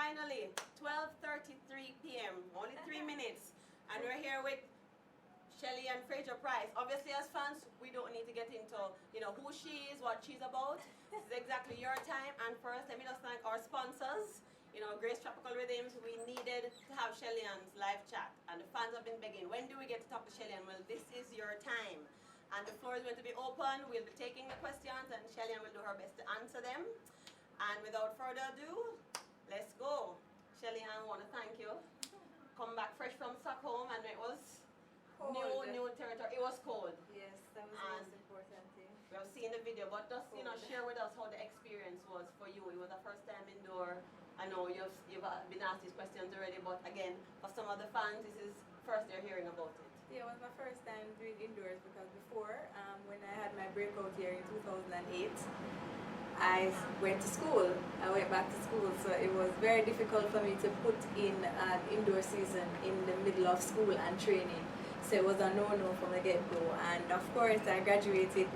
finally, 12:33 p.m., only 3 minutes, and we're here with Shelly-Ann Fraser-Pryce. Obviously, as fans, we don't need to get into, who she is, what she's about. This is exactly your time. And first, let me just thank our sponsors. Grace Tropical Rhythms, we needed to have Shelly-Ann's live chat. And the fans have been begging, when do we get to talk to Shelly-Ann? Well, this is your time. And the floor is going to be open. We'll be taking the questions, and Shelly-Ann will do her best to answer them. And without further ado, let's go. Shelly-Ann, I want to thank you. Come back fresh from Stockholm, and it was cold. New territory. It was cold. Yes, that was the most important thing. We have seen the video, but just share with us how the experience was for you. It was the first time indoor. I know you've been asked these questions already, but again, for some of the fans, this is first they're hearing about it. Yeah, it was my first time doing indoors because before, when I had my breakout year in 2008, I went to school. I went back to school, so it was very difficult for me to put in an indoor season in the middle of school and training. So it was a no-no from the get-go. And of course, I graduated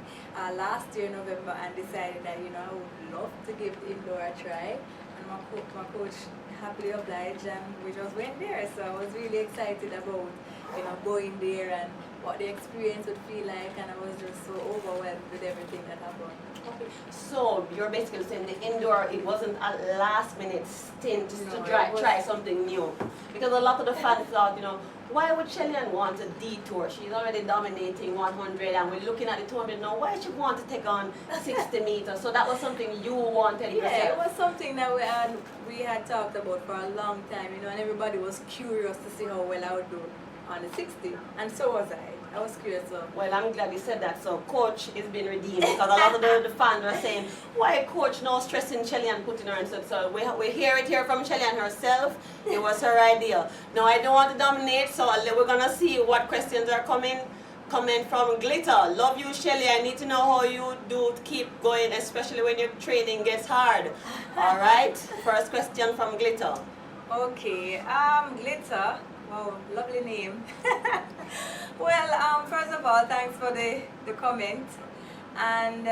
last year, November, and decided that, I would love to give indoor a try. And my coach happily obliged, and we just went there. So I was really excited about, going there and what the experience would feel like, and I was just so overwhelmed with everything that happened. Okay, so you're basically saying the indoor, it wasn't a last-minute stint just to try something new. Because a lot of the fans thought, why would Shelly-Ann want a detour? She's already dominating 100, and we're looking at the 200 now. Why she want to take on 60 meters? So that was something you wanted yourself. Yeah, it was something that we had talked about for a long time, and everybody was curious to see how well I would do on the 60, and so was I. I was curious. Well, I'm glad you said that. So, coach is being redeemed because a lot of the fans are saying, why coach now stressing Shelly-Ann putting her in? So we hear it here from Shelly-Ann herself. It was her idea. Now, I don't want to dominate, so we're going to see what questions are coming from Glitter. Love you, Shelly. I need to know how you do to keep going, especially when your training gets hard. All right? First question from Glitter. Okay. Glitter. Wow, lovely name. Well, first of all, thanks for the comment. And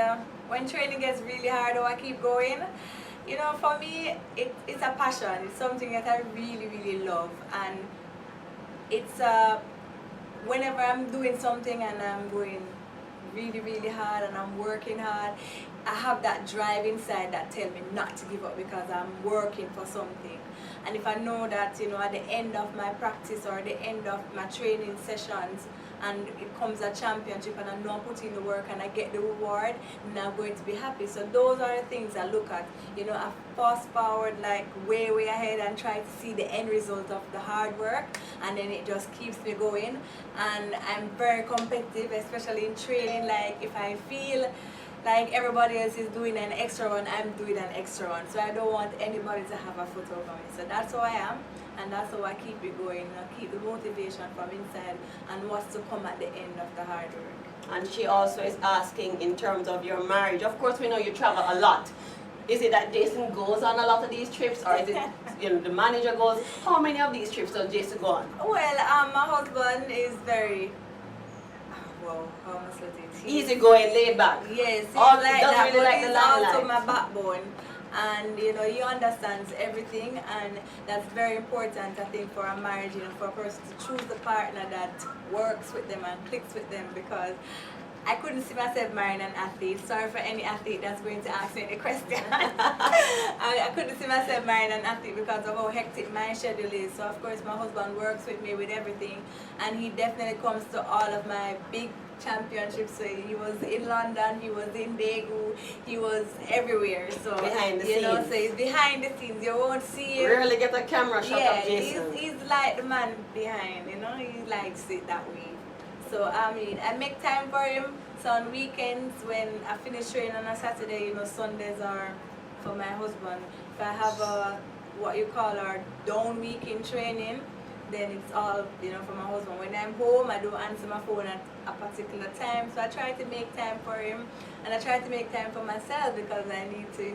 when training gets really hard, I keep going. For me, it's a passion. It's something that I really, really love. And it's whenever I'm doing something and I'm going really, really hard and I'm working hard, I have that drive inside that tells me not to give up because I'm working for something. And if I know that, at the end of my practice or the end of my training sessions, and it comes a championship and I know I put in the work and I get the reward, then I'm going to be happy. So those are the things I look at. I fast forward like way ahead and try to see the end result of the hard work, and then it just keeps me going. And I'm very competitive, especially in training. Like if I feel like everybody else is doing an extra one, I'm doing an extra one. So I don't want anybody to have a foot over me. So that's how I am, and that's how I keep it going. I keep the motivation from inside and what's to come at the end of the hard work. And she also is asking in terms of your marriage. Of course, we know you travel a lot. Is it that Jason goes on a lot of these trips, or is it the manager goes? How many of these trips does Jason go on? Well, my husband is very, how must I say it? Easy going, laid back. Yes, he's like that, really but like he's the also limelight. my backbone. And he understands everything, and that's very important, I think, for a marriage, for a person to choose a partner that works with them and clicks with them, because I couldn't see myself marrying an athlete. Sorry for any athlete that's going to ask me any question. I couldn't see myself marrying an athlete because of how hectic my schedule is. So of course my husband works with me with everything, and he definitely comes to all of my big championships. So he was in London, he was in Daegu, he was everywhere. So behind the scenes. So he's behind the scenes. You won't see him. Rarely get a camera shot of Jason. He's like the man behind, he likes it that way. So I make time for him. So on weekends when I finish training on a Saturday, Sundays are for my husband. If I have what you call our down week in training, then it's all for my husband. When I'm home, I don't answer my phone at a particular time. So I try to make time for him, and I try to make time for myself because I need to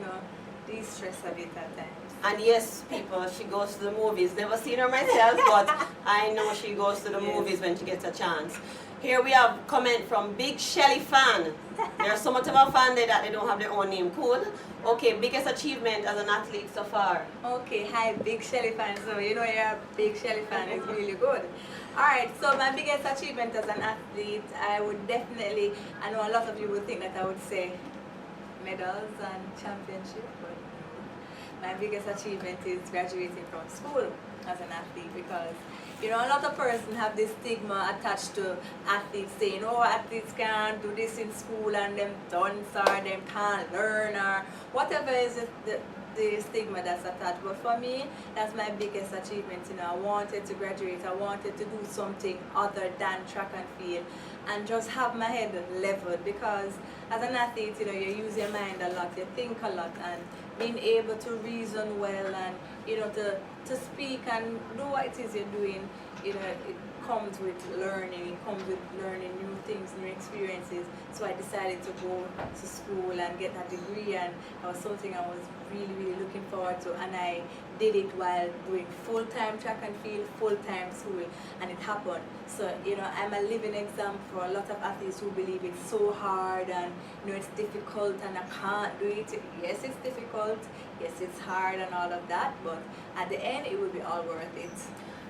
de-stress a bit at times. And yes, people, she goes to the movies. Never seen her myself, but I know she goes to the movies when she gets a chance. Here we have comment from Big Shelly fan. There's so much of a fan there that they don't have their own name. Cool. Okay, biggest achievement as an athlete so far. Okay, hi, Big Shelly fan. So you know you're a Big Shelly fan is really good. Alright, so my biggest achievement as an athlete, I would definitely, I know a lot of you would think that I would say medals and championship, but my biggest achievement is graduating from school as an athlete, because you know a lot of persons have this stigma attached to athletes saying, oh, athletes can't do this in school and them dunce or them can't learn or whatever is the stigma that's attached. But for me, that's my biggest achievement. You know, I wanted to graduate, I wanted to do something other than track and field and just have my head leveled, because as an athlete, you know, you use your mind a lot, you think a lot, and being able to reason well and, you know, to speak and know what it is you're doing, you know, it comes with learning, it comes with learning new things, new experiences. So I decided to go to school and get a degree, and that was something I was really looking forward to, and I did it while doing full-time track and field, full-time school, and it happened. So, you know, I'm a living example for a lot of athletes who believe it's so hard and, you know, it's difficult and I can't do it. Yes, it's difficult, yes, it's hard and all of that, but at the end, it will be all worth it.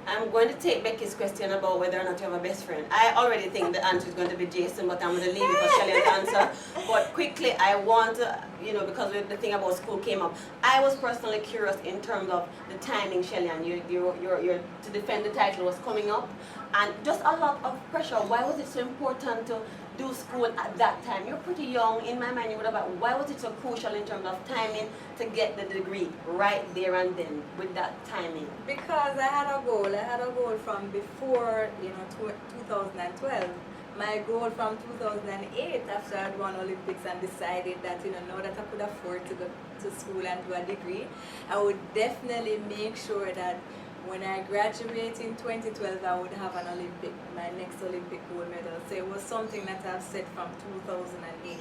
I'm going to take Becky's question about whether or not you have a best friend. I already think the answer is going to be Jason, but I'm going to leave it for Shelly to answer. But quickly, I want to, you know, because the thing about school came up, I was personally curious in terms of the timing, Shelly-Ann. Your to defend the title was coming up, and just a lot of pressure. Why was it so important to do school at that time? You're pretty young. In my mind, you would have. Why was it so crucial in terms of timing to get the degree right there and then with that timing? Because I had a goal. I had a goal from before, you know, 2012. My goal from 2008, after I'd won Olympics and decided that, you know, now that I could afford to go to school and do a degree, I would definitely make sure that when I graduate in 2012, I would have an Olympic, my next Olympic gold medal. So it was something that I've said from 2008.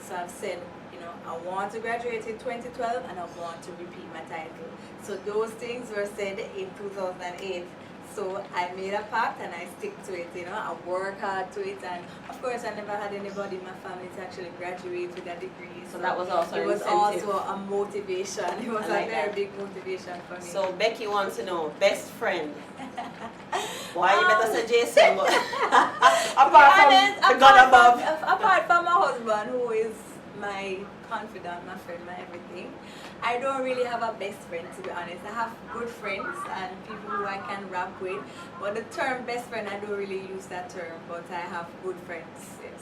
So I've said, you know, I want to graduate in 2012 and I want to repeat my title. So those things were said in 2008. So I made a pact and I stick to it, you know, I work hard to it, and of course I never had anybody in my family to actually graduate with a degree. So that was also it was incentive. also a motivation. It was like a very that. big motivation for me. So Becky wants to know, best friend. Why you better say Jason, but apart from the God above. Apart from my husband, who is my confidant, my friend, my everything, I don't really have a best friend, to be honest. I have good friends and people who I can rap with, but the term best friend, I don't really use that term, but I have good friends, yes.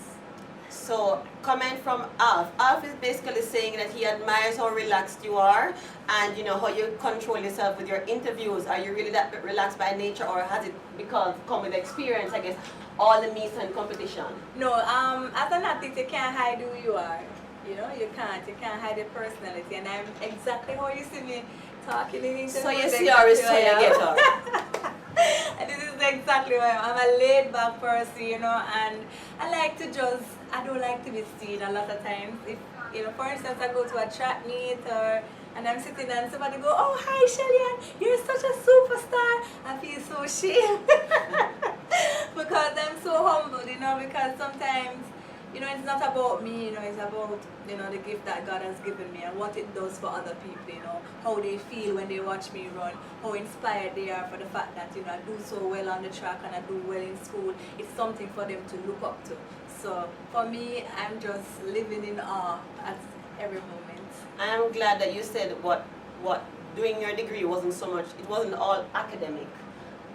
So, comment from Alf. Alf is basically saying that he admires how relaxed you are and, you know, how you control yourself with your interviews. Are you really that relaxed by nature, or has it come with experience, I guess, all the meets and competition? No, as an athlete, you can't hide who you are. You know, you can't hide your personality, and I'm exactly how you see me talking in interviews. So you see her is so you get her. And this is exactly why I'm a laid back person, you know, and I like to just, I don't like to be seen a lot of times. If, you know, for instance, I go to a track meet and I'm sitting and somebody go, oh, hi Shelly-Ann, you're such a superstar. I feel so ashamed because I'm so humbled, you know, because sometimes, you know, it's not about me, you know, it's about, you know, the gift that God has given me and what it does for other people, you know, how they feel when they watch me run, how inspired they are for the fact that, you know, I do so well on the track and I do well in school. It's something for them to look up to. So for me, I'm just living in awe at every moment. I'm glad that you said what doing your degree wasn't so much, it wasn't all academic.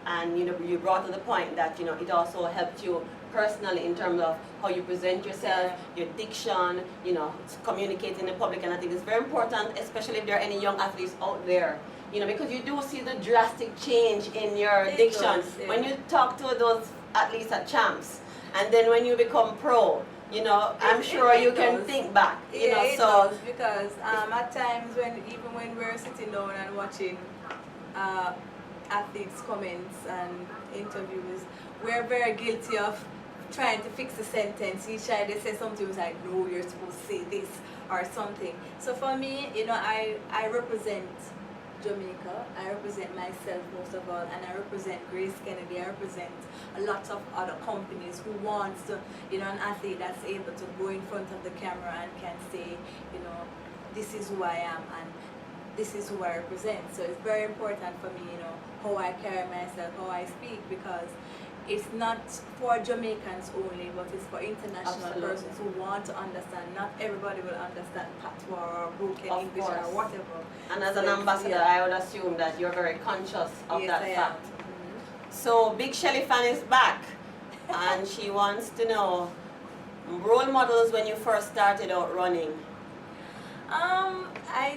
And, you know, you brought to the point that, you know, it also helped you personally in terms of how you present yourself, your diction, you know, communicating in public. And I think it's very important, especially if there are any young athletes out there, you know, because you do see the drastic change in your diction when you talk to those athletes at champs, and then when you become pro, you know, I'm sure you can think back, you know. It So does, because at times even when we're sitting down and watching athletes' comments and interviews, we're very guilty of trying to fix a sentence. Each time they say something, it's like, no, you're supposed to say this or something. So for me, you know, I represent Jamaica. I represent myself most of all, and I represent Grace Kennedy. I represent a lot of other companies who wants to, an athlete that's able to go in front of the camera and can say, this is who I am and this is who I represent. So it's very important for me, how I carry myself, how I speak, because it's not for Jamaicans only, but it's for international persons who want to understand. Not everybody will understand patois or broken English or whatever. And as an ambassador, I would assume that you're very conscious of that fact. So Big Shelly fan is back, and she wants to know role models when you first started out running.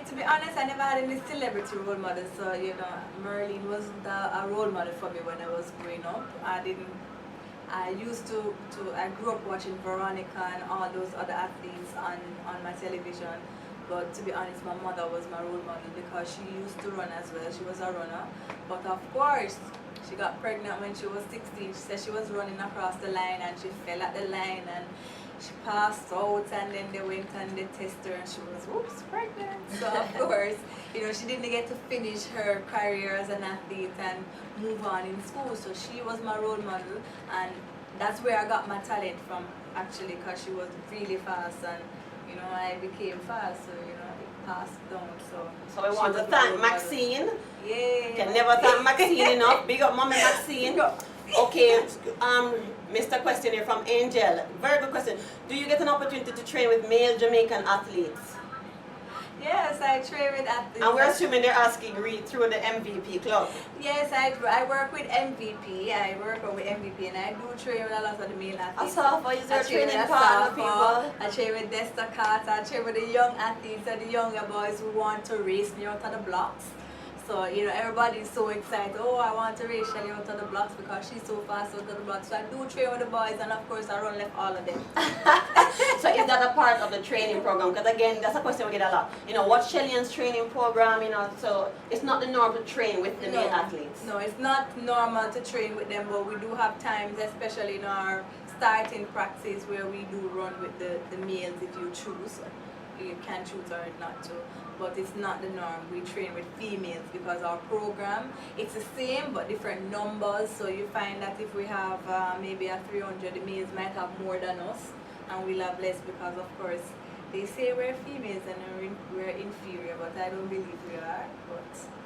To be honest, I never had any celebrity role models. So Merlin wasn't a role model for me when I was growing up. I grew up watching Veronica and all those other athletes on my television. But to be honest, my mother was my role model because she used to run as well. She was a runner. But of course, she got pregnant when she was 16. She said she was running across the line and she fell at the line and she passed out, and then they went and they tested her and she was, whoops, pregnant. So of course, she didn't get to finish her career as an athlete and move on in school. So she was my role model, and that's where I got my talent from, actually, because she was really fast, and I became fast, so it passed down. So I want to thank Maxine. Yeah. Can never thank Maxine enough. Big up Mommy Maxine. Okay, Mr. Question here from Angel. Very good question. Do you get an opportunity to train with male Jamaican athletes? Yes, I train with athletes. And we're assuming they're asking through the MVP club. Yes, I work with MVP. I work with MVP, and I do train with a lot of the male athletes. I training partner people. I train with Desta Carter. I train with the young athletes and the younger boys who want to race me out of the blocks. So, everybody's so excited. Oh, I want to race Shelly out of the blocks because she's so fast out of the blocks. So I do train with the boys, and of course I run left all of them. So is that a part of the training program? Because again, that's a question we get a lot. What's Shelly-Ann's training program? So it's not the norm to train with the male athletes. No, it's not normal to train with them, but we do have times, especially in our starting practice, where we do run with the males if you choose. You can choose or not to, but it's not the norm. We train with females because our program, it's the same but different numbers. So you find that if we have maybe a 300, the males might have more than us, and we'll have less because, of course, they say we're females and we're inferior, but I don't believe we are.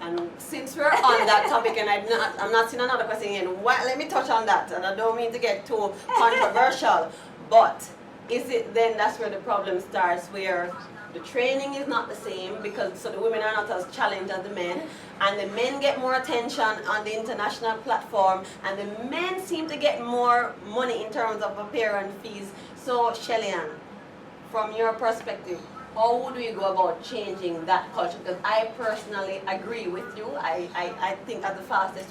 And since we're on that topic, and I'm not seeing another question in, let me touch on that, and I don't mean to get too controversial, but is it then that's where the problem starts, where the training is not the same, because so the women are not as challenged as the men, and the men get more attention on the international platform, and the men seem to get more money in terms of appearance fees. So Shelly-Ann, from your perspective, how do you go about changing that culture? Because I personally agree with you. I think as the fastest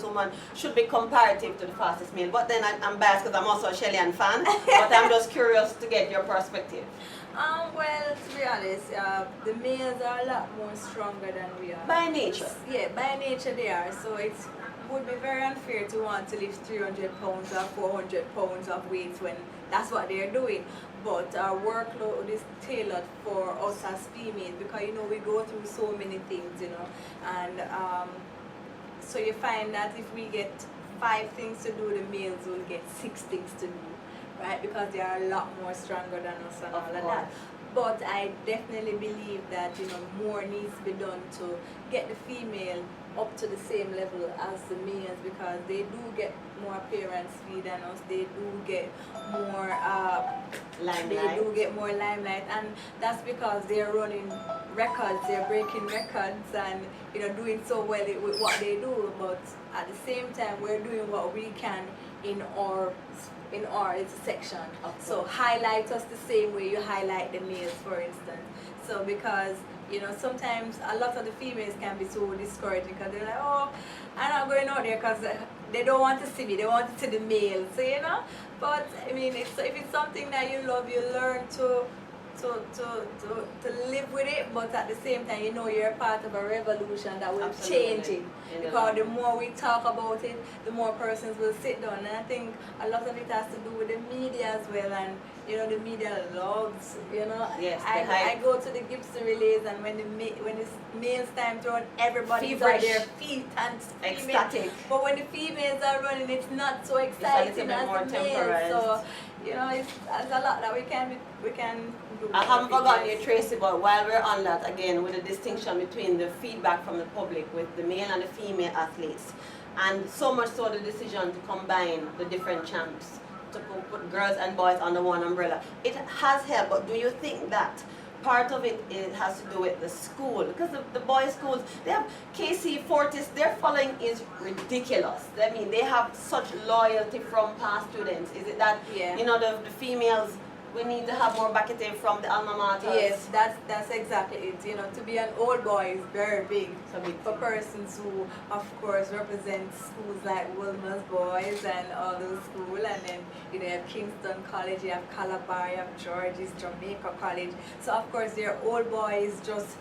woman should be comparative to the fastest male. But then I'm biased because I'm also a Shelly-Ann fan. But I'm just curious to get your perspective. Well, to be honest, the males are a lot more stronger than we are. By nature? Yeah, by nature they are. So it would be very unfair to want to lift 300 pounds or 400 pounds of weights when that's what they're doing. But our workload is tailored for us as females because, we go through so many things, and so you find that if we get 5 things to do, the males will get 6 things to do, right? Because they are a lot more stronger than us and all of that. But I definitely believe that, more needs to be done to get the female up to the same level as the males, because they do get more appearance fee than us. They do get more limelight, and that's because they're running records, they're breaking records, and doing so well with what they do. But at the same time, we're doing what we can in our section. So highlight us the same way you highlight the males, for instance. So because sometimes a lot of the females can be so discouraging because they're like, oh, I'm not going out there because they don't want to see me, they want to see the males, but I mean, if it's something that you love, you learn to to live with it, but at the same time, you know, you're a part of a revolution that will change it. Because the more we talk about it, the more persons will sit down. And I think a lot of it has to do with the media as well. And you know, the media loves, you know. Yes, I go to the Kingston relays, and when it's males time to run, everybody's on their feet and ecstatic. But when the females are running, it's not so exciting as the males. So, you know, there's a lot that we can do. I haven't forgotten you, Tracy, but while we're on that, again, with the distinction between the feedback from the public with the male and the female athletes, and so much so the decision to combine the different champs, to put girls and boys under one umbrella. It has helped, but do you think that part of it has to do with the school? Because the boys' schools, they have KC Fortis, their following is ridiculous. I mean, they have such loyalty from past students. Is it that, you know, the females, we need to have more backing from the alma mater? Yes, that's exactly it. You know, to be an old boy is very big. For persons who, of course, represent schools like Wilmer's Boys and all those schools, and then you know, you have Kingston College, you have Calabar, you have George's, Jamaica College. So of course, their old boys just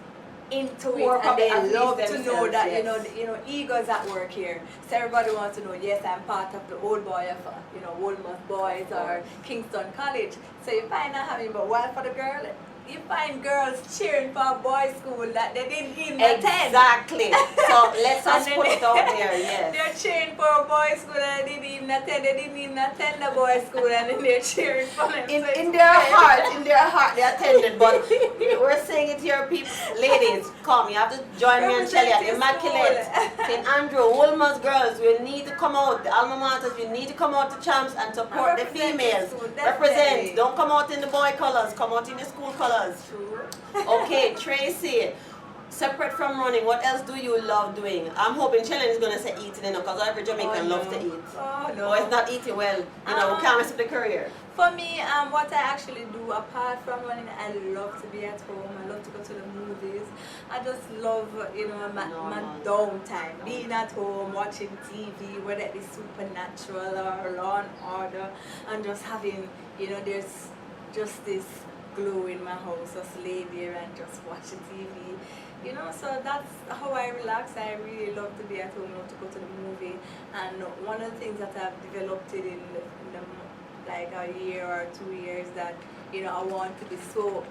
into it, and they love to know that you know ego is at work here. So everybody wants to know, yes, I'm part of the old boy of Wilmer's Boys or Kingston College. So you find that having, but while for the girl, you find girls cheering for a boys' school that they didn't even attend. Exactly. So let's just put it out there, yes. They're cheering for a boys' school that they didn't even attend. They didn't even attend the boys' school, and then they're cheering for them. In their heart, they attended. But we're saying it here, people, ladies, come. You have to join me and Shelly-Ann. Immaculate, St. Andrew, Wolmer's girls, we need to come out. The alma maters, you need to come out to champs and support the females. Represent. Don't come out in the boy colors. Come out in the school colors. True. Okay, Tracy, separate from running, what else do you love doing? I'm hoping Shelly is going to say eating, because every Jamaican loves to eat. Oh, no. Or it's not eating well, we can't mess up the career. For me, what I actually do, apart from running, I love to be at home. I love to go to the movies. I just love, my downtime. Being at home, watching TV, whether it be Supernatural or Law and Order, and just having, there's just this glow in my house, just lay there and just watch the TV. So that's how I relax. I really love to be at home, love to go to the movie. And one of the things that I've developed in like a year or 2 years, that I want to be so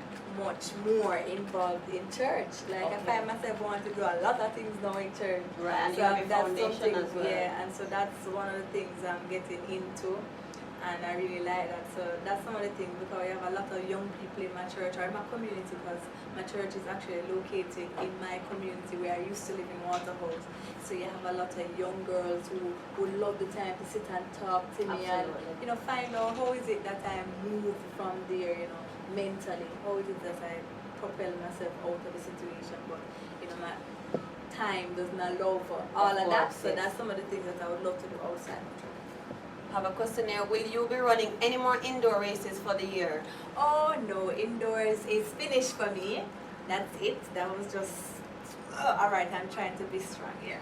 much more involved in church. Like I find myself wanting to do a lot of things now in church. Right, and so you have a foundation as well. Yeah, and so that's one of the things I'm getting into. And I really like that. So that's some of the things, because we have a lot of young people in my church or in my community, because my church is actually located in my community where I used to live in Waterhouse. So you have a lot of young girls who love the time to sit and talk to me. Absolutely. And find out how is it that I move from there, mentally. How is it that I propel myself out of the situation, but my time does not allow for all of that. So that's some of the things that I would love to do outside my church. Have a question here. Will you be running any more indoor races for the year? Oh no, indoors is finished for me. That's it. That was just alright. I'm trying to be strong here.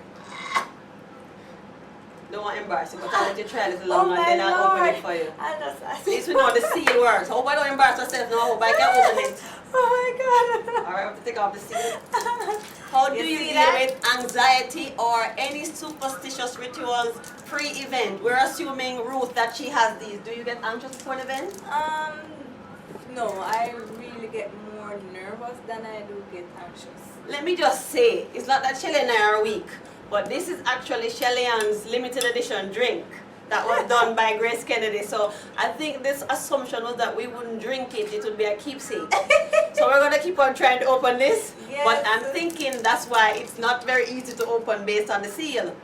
Don't want to embarrass you, but I'll let you try a little longer and then I'll open it for you. At least we know the C words. Hope I don't embarrass myself now. Hope I can open it. Oh my God. Alright, I have to take off the C. How do you deal with anxiety or any superstitious rituals pre-event? We're assuming, Ruth, that she has these. Do you get anxious before an event? No, I really get more nervous than I do get anxious. Let me just say, it's not that Shelly and I are weak, but this is actually Shelly-Ann's limited edition drink that was done by Grace Kennedy. So I think this assumption was that we wouldn't drink it, it would be a keepsake. So we're going to keep on trying to open this. Yes. But I'm thinking that's why it's not very easy to open based on the seal.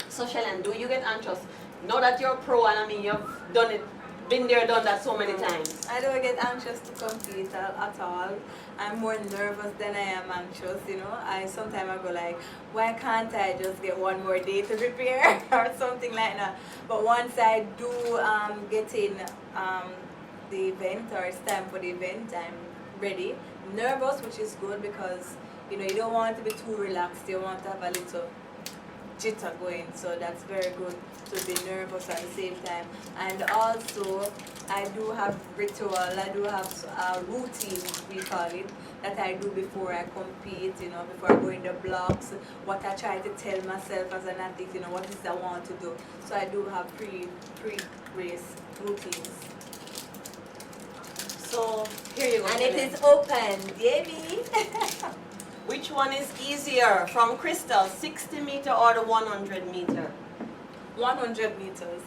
So Shelly-Ann, do you get anxious? Know that you're pro, and I mean you've done it, been there, done that so many times. I don't get anxious to compete at all. I'm more nervous than I am anxious, Sometimes I go like, why can't I just get one more day to prepare or something like that. But once I do get in the event, or it's time for the event, I'm ready. Nervous, which is good, because you don't want to be too relaxed. You want to have a little jitter going, so that's very good to be nervous at the same time. And also, I do have ritual, I do have a routine, we call it, that I do before I compete, you know, before I go in the blocks, what I try to tell myself as an athlete, you know, what is it I want to do. So I do have pre-race routines. So here you go. And it is open, baby. Which one is easier from Crystal, 60 meter or the 100 meter? 100 meters.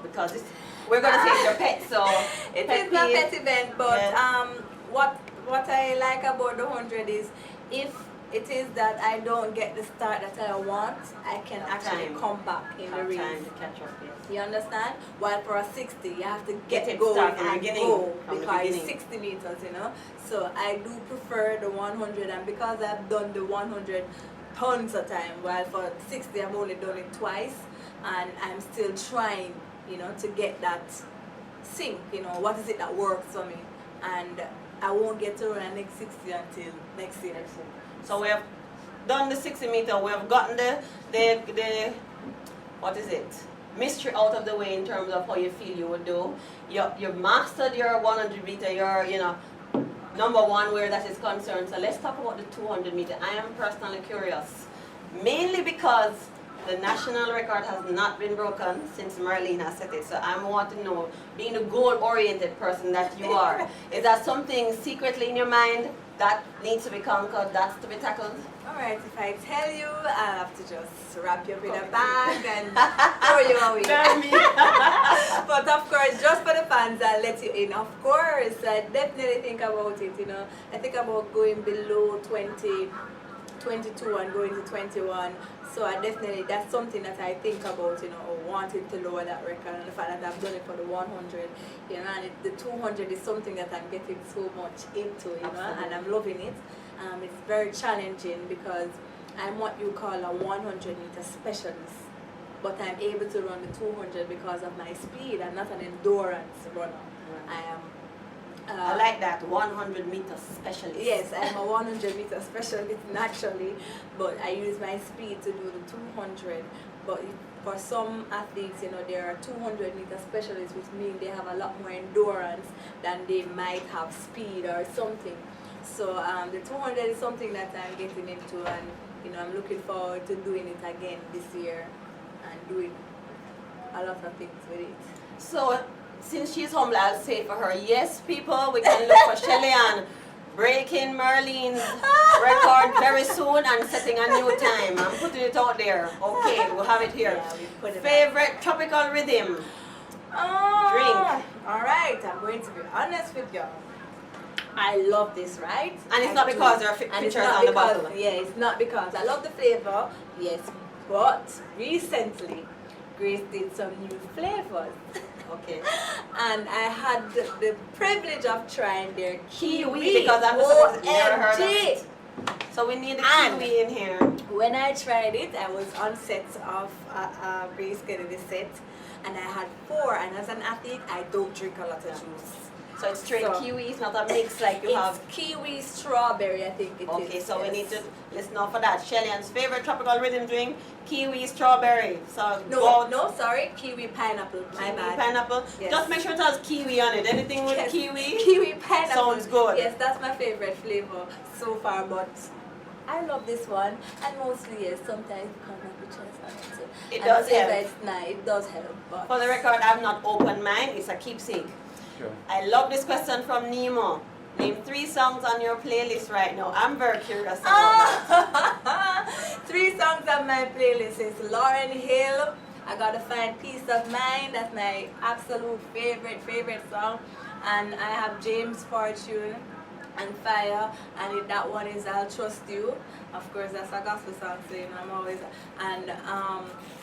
Because we're going to take your pet, so it is my pet event, but yes. What I like about the 100 is if it is that I don't get the start that I want, I can actually come back in the race. Time to catch up, yes. You understand? While for a 60, you have to get it going and go because it's 60 meters, you know. So I do prefer the 100, and because I've done the 100 tons of time, while for 60 I've only done it twice, and I'm still trying, you know, to get that sync, you know, what is it that works for me, and I won't get to run the next 60 until next year. So we have done the 60 meter, we have gotten the what is it, mystery out of the way in terms of how you feel you would do. You've mastered your 100 meter, you're, you know, number one where that is concerned. So let's talk about the 200 meter. I am personally curious, mainly because the national record has not been broken since Marlene has set it. So I want to know, being the goal-oriented person that you are, is that something secretly in your mind that needs to be conquered, that's to be tackled? Alright, if I tell you, I'll have to just wrap you up in a bag and throw you away. But of course, just for the fans, I'll let you in. Of course, I definitely think about it, you know. I think about going below 20, 22 and going to 21. So I definitely, that's something that I think about, you know, or wanting to lower that record, and the fact that I've done it for the 100, you know, and the 200 is something that I'm getting so much into, you know, and I'm loving it. It's very challenging because I'm what you call a 100 meter specialist, but I'm able to run the 200 because of my speed. I'm not an endurance runner. I am. I like that, 100 meter specialist. Yes, I'm a 100 meter specialist naturally, but I use my speed to do the 200. But for some athletes, you know, there are 200 meter specialists, which means they have a lot more endurance than they might have speed or something. So the 200 is something that I'm getting into, and you know, I'm looking forward to doing it again this year and doing a lot of things with it. So, since she's humble, I'll say for her, yes, people, we can look for Shelly-Ann breaking Marlene's record very soon and setting a new time. I'm putting it out there. Okay, we'll have it here. Yeah, we put it Favorite tropical rhythm? Drink. Alright, I'm going to be honest with you. I love this, right? And it's not because there are pictures on the bottle. Yeah, it's not because I love the flavor, yes, but recently Grace did some new flavors. Okay. And I had the privilege of trying their kiwi. Because I'm never heard of it. So we need the And kiwi in here. when I tried it, I was on set of Grace Kennedy set, and I had 4. And as an athlete, I don't drink a lot of juice. So it's straight kiwi, it's not a mix like you have. It's kiwi strawberry, I think it is. Okay, so we need to listen out for that. Shelly-Ann's favorite tropical rhythm drink, kiwi strawberry. So no, sorry, kiwi pineapple. My kiwi bad. pineapple. Yes. Just make sure it has kiwi on it. Anything with Yes, kiwi? Kiwi pineapple. Sounds good. Yes, that's my favorite flavor so far, but I love this one. And mostly, yes, sometimes because my pictures on it too. It does help. It's nice, it does help. But For the record, I'm not open mine. It's a keepsake. Sure. I love this question from Nemo. Name 3 songs on your playlist right now. I'm very curious about that. 3 songs on my playlist is Lauryn Hill, I Gotta Find Peace of Mind. That's my absolute favorite song. And I have James Fortune and Fire, and that one is I'll Trust You. Of course, that's a gospel song, so you know I'm always. And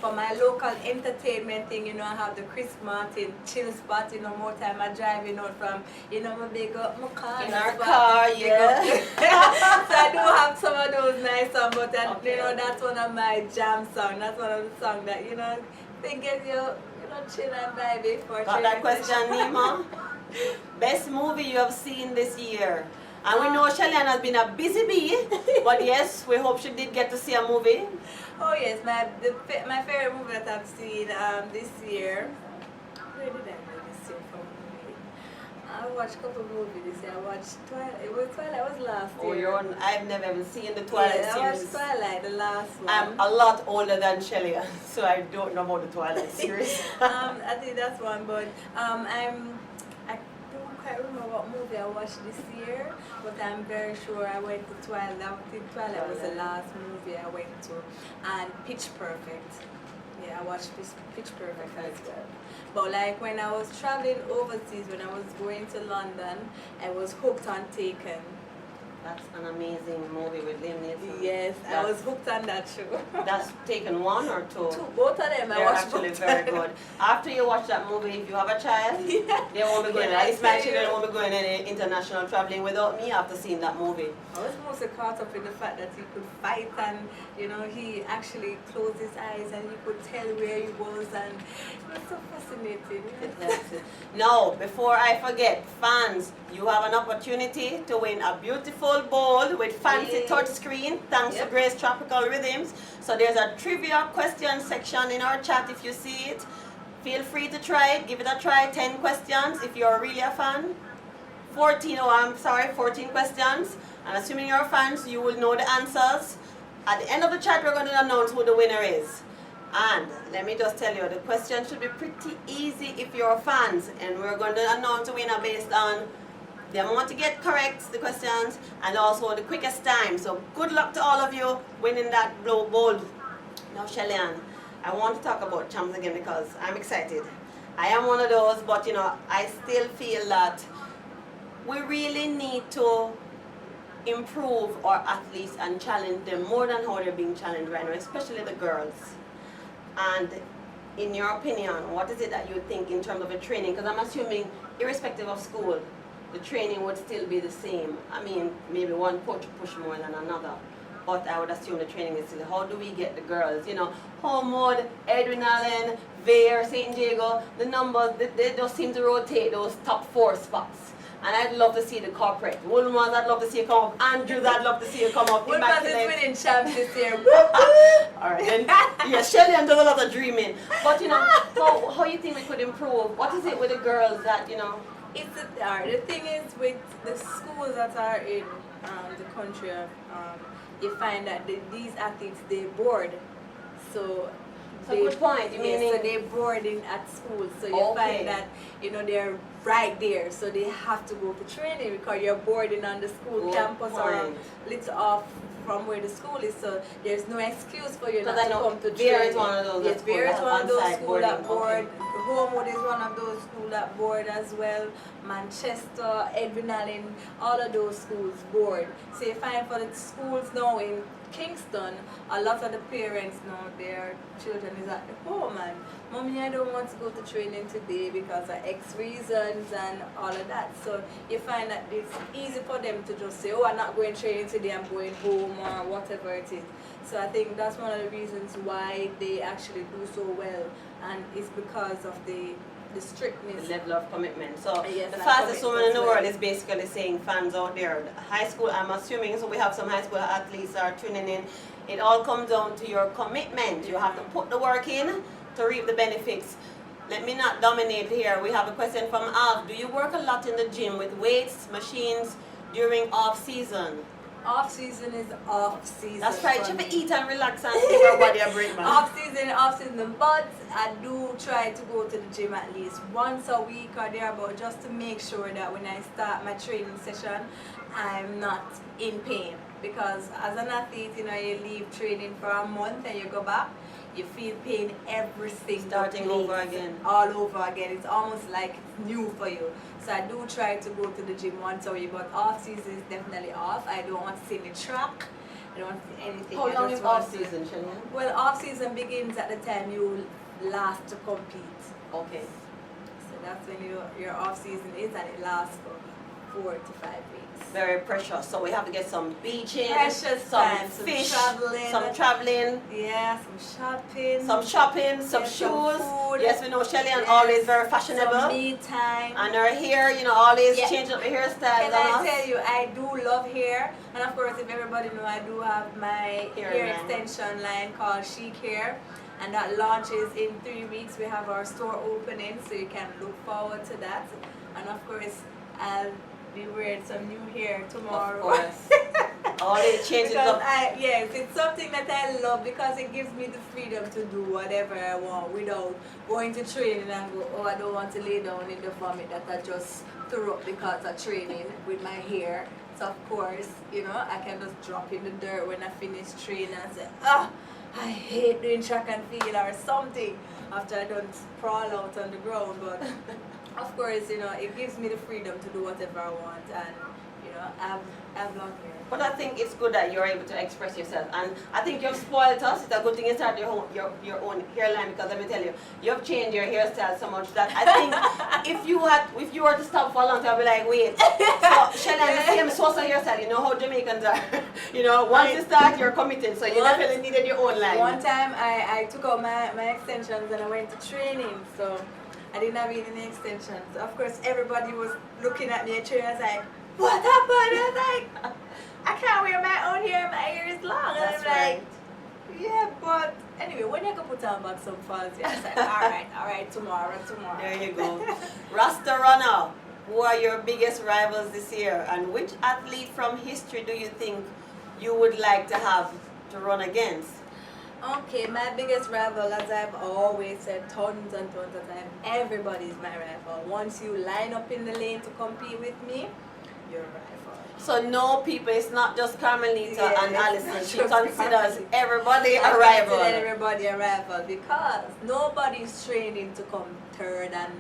for my local entertainment thing, you know, I have the Chris Martin chill spot. You know, more time I driving out from, you know, my big up my car. In our car, yeah. So I do have some of those nice songs, but then, you know, that's one of my jam songs. That's one of the songs that, you know, they get you, you know, chill and vibey for. Got that question, Nemo? Best movie you have seen this year? And we know Shelly-Ann has been a busy bee, but yes, we hope she did get to see a movie. Oh yes, my favorite movie that I've seen this year. Where did I go this year from movie? I watched a couple of movies this year. I watched Twilight was last year. Oh, you're on. I've never even seen the Twilight I series. watched Twilight, the last one. I'm a lot older than Shelly-Ann, so I don't know about the Twilight series. I think that's one, but I don't quite remember what movie I watched this year, but I'm very sure I went to Twilight. I think Twilight was the last movie I went to, and Pitch Perfect. Yeah, I watched Pitch Perfect as well. But like when I was traveling overseas, when I was going to London, I was hooked on Taken. That's an amazing movie with Liam Neeson. Yes, I was hooked on that show. That's Taken 1 or 2? Two, both of them. They're actually very good. After you watch that movie, if you have a child, they won't be going. At least my children won't be going any international traveling without me after seeing that movie. I was mostly caught up in the fact that he could fight, and he actually closed his eyes and you could tell where he was, and it was so fascinating. Now, before I forget, fans, you have an opportunity to win a beautiful bowl with fancy touchscreen thanks to Grace Tropical Rhythms. So there's a trivia question section in our chat if you see it. Feel free to try it, give it a try. 10 questions if you're really a fan. 14 questions. And assuming you're fans, you will know the answers. At the end of the chat, we're going to announce who the winner is. And let me just tell you, the question should be pretty easy if you're fans. And we're going to announce the winner based on the amount to get correct, the questions, and also the quickest time. So good luck to all of you winning that bowl. Now, Shelly-Ann, I want to talk about champs again because I'm excited. I am one of those, but I still feel that we really need to improve our athletes and challenge them more than how they're being challenged right now, especially the girls. And in your opinion, what is it that you think in terms of the training? Because I'm assuming, irrespective of school, the training would still be the same. I mean, maybe one coach push more than another, but I would assume the training is still. How do we get the girls? Homewood, Edwin Allen, Vare, St. Diego, the numbers, they just seem to rotate those top 4 spots. And I'd love to see the corporate. Woolmans, I'd love to see you come up. Andrews, I'd love to see you come up. Woolmans is winning champs this year. Alright, then, yeah, Shelly-Ann does a lot of dreaming. But, how you think we could improve? What is it with the girls that, The thing is, with the schools that are in the country, you find that these athletes, they board. So a good point. So they're boarding at school. So you find that they're right there. So they have to go to training because you're boarding on the school campus or a little off from where the school is. So there's no excuse for you not to come to training. Vare is one of those. Yes, Vare is one of those schools that board. Homewood is one of those schools that board as well. Manchester, Edwin Allen, all of those schools board. So you find for the schools now in Kingston, a lot of the parents know their children is at the home and mommy, I don't want to go to training today because of X reasons and all of that. So you find that it's easy for them to just say, oh, I'm not going training today, I'm going home or whatever it is. So I think that's one of the reasons why they actually do so well, and it's because of the strictness. The level of commitment. So yes, the fastest woman in the world is basically saying fans out there. High school, I'm assuming, so we have some high school athletes are tuning in. It all comes down to your commitment. You have to put the work in to reap the benefits. Let me not dominate here. We have a question from Alf. Do you work a lot in the gym with weights, machines during off season? Off season is off season. That's right. You have to eat and relax and give our body a break, man. Off season. But I do try to go to the gym at least once a week or thereabout, just to make sure that when I start my training session, I'm not in pain. Because as an athlete, you leave training for a month and you go back, you feel pain every single Starting over again. All over again. It's almost like it's new for you. So I do try to go to the gym once a week, but off season is definitely off. I don't want to see the track. I don't want to see anything. How long is off season, Shelly-Ann? Well, off season begins at the time you last to compete. Okay. So that's when your off season is, and it lasts for 4 to 5 weeks. Very precious. So we have to get some beaching, Precious some time, fish, some traveling. Yeah, some shopping, some yes, shoes. some food. Yes, we know Shelly-Ann yes, always very fashionable. Some me time. And her hair, you know, always Yeah. change up the hairstyle. Can I tell you, I do love hair, and of course, if everybody know, I do have my hair extension line called Chic Hair, and that launches in 3 weeks. We have our store opening, so you can look forward to that. And of course, I'll be wearing some new hair tomorrow. Of course. Always changes up. Yes, it's something that I love because it gives me the freedom to do whatever I want without going to training and go, oh, I don't want to lay down in the vomit that I just threw up because of training with my hair. So of course, you know, I can just drop in the dirt when I finish training and say, I hate doing track and field or something after I don't sprawl out on the ground. But of course, you know, it gives me the freedom to do whatever I want, and you know, I've long hair. But I think it's good that you're able to express yourself, and I think you've spoiled us. It's a good thing you started your own hairline, because let me tell you, you've changed your hairstyle so much that I think if you were to stop for a long time, I'd be like, wait. So Shelly-Ann, the same source of hairstyle. You know how Jamaicans are. You know, once you start, you're committed. So you definitely needed your own line. One time I took out my extensions and I went to training, so I didn't have any extensions. Of course, everybody was looking at me at training. I was like, what happened? I was like, I can't wear my own hair. My hair is long. That's and I'm like, yeah, but anyway, when you can put on back some fancy, I was like, all right, tomorrow. There you go. Rasta Runner, who are your biggest rivals this year, and which athlete from history do you think you would like to have to run against? Okay, my biggest rival, as I've always said tons and tons of times, everybody's my rival. Once you line up in the lane to compete with me, you're a rival. So no people, it's not just Carmelita and Alison. She just considers everybody a rival. Everybody a rival because nobody's training to come third and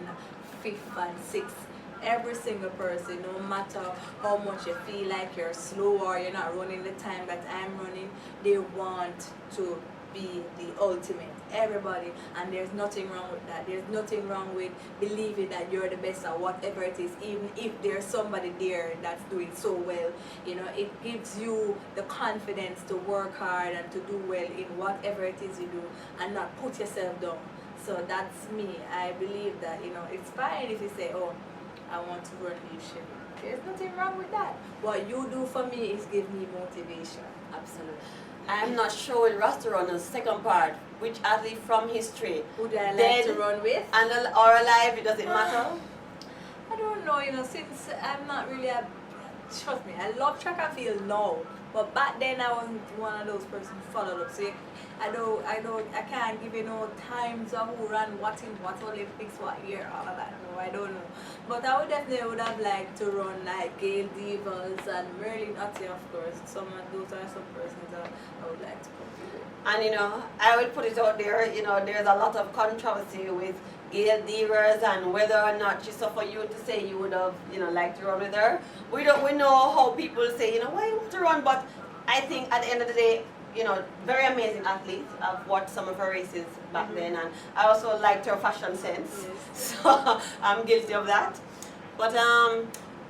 fifth and sixth. Every single person, no matter how much you feel like you're slow or you're not running the time that I'm running, they want to be the ultimate. Everybody, and there's nothing wrong with that. There's nothing wrong with believing that you're the best at whatever it is, even if there's somebody there that's doing so well. You know, it gives you the confidence to work hard and to do well in whatever it is you do and not put yourself down. So that's me. I believe that, you know, it's fine if you say, oh, I want to run with you. There's nothing wrong with that. What you do for me is give me motivation. Absolutely. I'm not sure with Rasta Runner's second part, which athlete from history would I like to run with? And or alive, it doesn't matter? I don't know, you know, since I'm not really trust me, I love track and field now. But back then I wasn't one of those persons who followed up. So I can't give you no times of who ran what in what Olympics, what year, all of that. No, I don't know. But I would definitely have liked to run like Gail Devers and Merlin Otte, of course. Those are some persons that I would like to compete with. And you know, I will put it out there, you know, there's a lot of controversy with Gail Devers and whether or not she's for you to say you would have, you know, liked to run with her. We know how people say, you know, why you want to run, but I think at the end of the day, you know, very amazing athlete. I've watched some of her races back then, and I also liked her fashion sense. Yes. So I'm guilty of that. But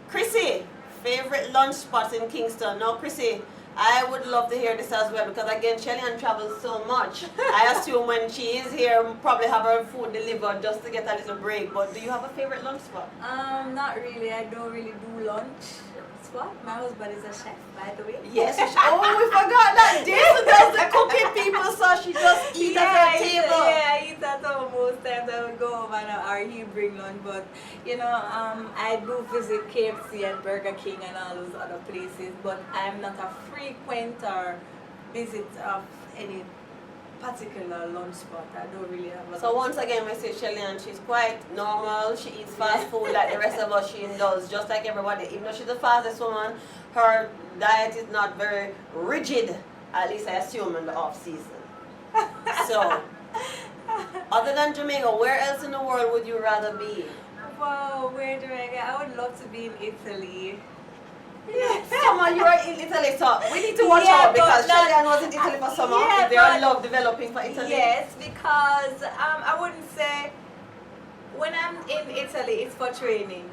Chrissy, favorite lunch spots in Kingston? Now, Chrissy, I would love to hear this as well, because again, Shelly-Ann travels so much. I assume when she is here, we'll probably have her food delivered just to get a little break. But do you have a favorite lunch spot? Not really. I don't really do lunch spot. My husband is a chef, by the way. Yes. Oh, we forgot that. Jason does the cooking, people, so she just eats at her table. Yeah, I eat at home most times. I would go home or he bring lunch. But you know, I do visit KFC and Burger King and all those other places. But I'm not a frequenter visit of any particular lunch spot. I don't really have a So once again, we say Shelly-Ann, she's quite normal. She eats fast food like the rest of us. She indulges just like everybody. Even though she's the fastest woman, her diet is not very rigid, at least I assume in the off-season. So, other than Jamaica, where else in the world would you rather be? Wow, where do I go? I would love to be in Italy. Summer, you are in Italy, so we need to watch out because Shelly-Ann was in Italy for summer. Is there love developing for Italy? Yes, because I wouldn't say when I'm in Italy, it's for training.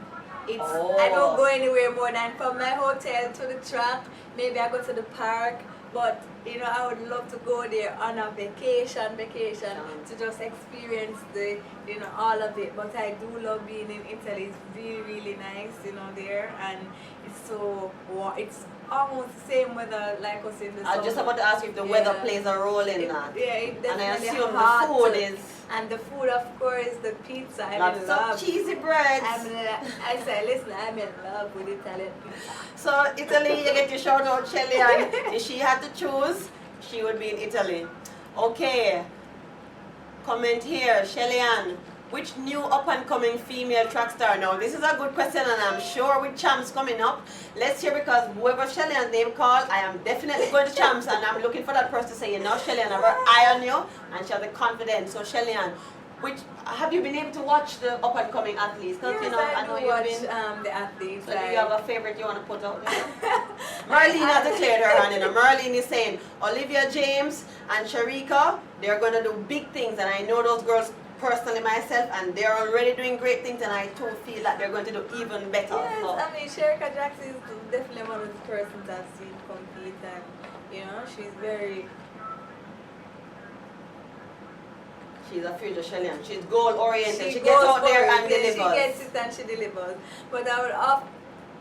I don't go anywhere more than from my hotel to the track. Maybe I go to the park, but you know, I would love to go there on a vacation to just experience the, you know, all of it. But I do love being in Italy. It's really, really nice, you know, there, and it's so it's almost the same weather like us in the summer. I was just about to ask you if the weather plays a role in that. Yeah, it definitely. And I assume the food is. And the food, of course, the pizza. Lots of cheesy breads. I say, listen, I'm in love with Italian pizza. So Italy, you get your shout out, Shelly-Ann. If she had to choose, she would be in Italy. Okay. Comment here, Shelly-Ann. Which new up-and-coming female track star? Now, this is a good question, and I'm sure with champs coming up, let's hear, because whoever Shelly-Ann's name called, I am definitely going to champs, and I'm looking for that person to say, you know, Shelly-Ann, I have her eye on you, and she has the confidence. So, Shelly-Ann, have you been able to watch the up-and-coming athletes? Yes, you know, I know watch you've been, the athletes. So do you have a favorite you want to put out there? Marlene has declared her hand in. Marlene is saying, Olivia James and Sharika, they're going to do big things, and I know those girls personally myself, and they're already doing great things, and I too feel that they're going to do even better. Yes, so. I mean, Sherika Jackson is definitely one of the persons I've seen compete, and you know, she's very. She's a future Shelly-Ann. She's goal oriented. She gets out there and delivers. She gets it and she delivers. But I would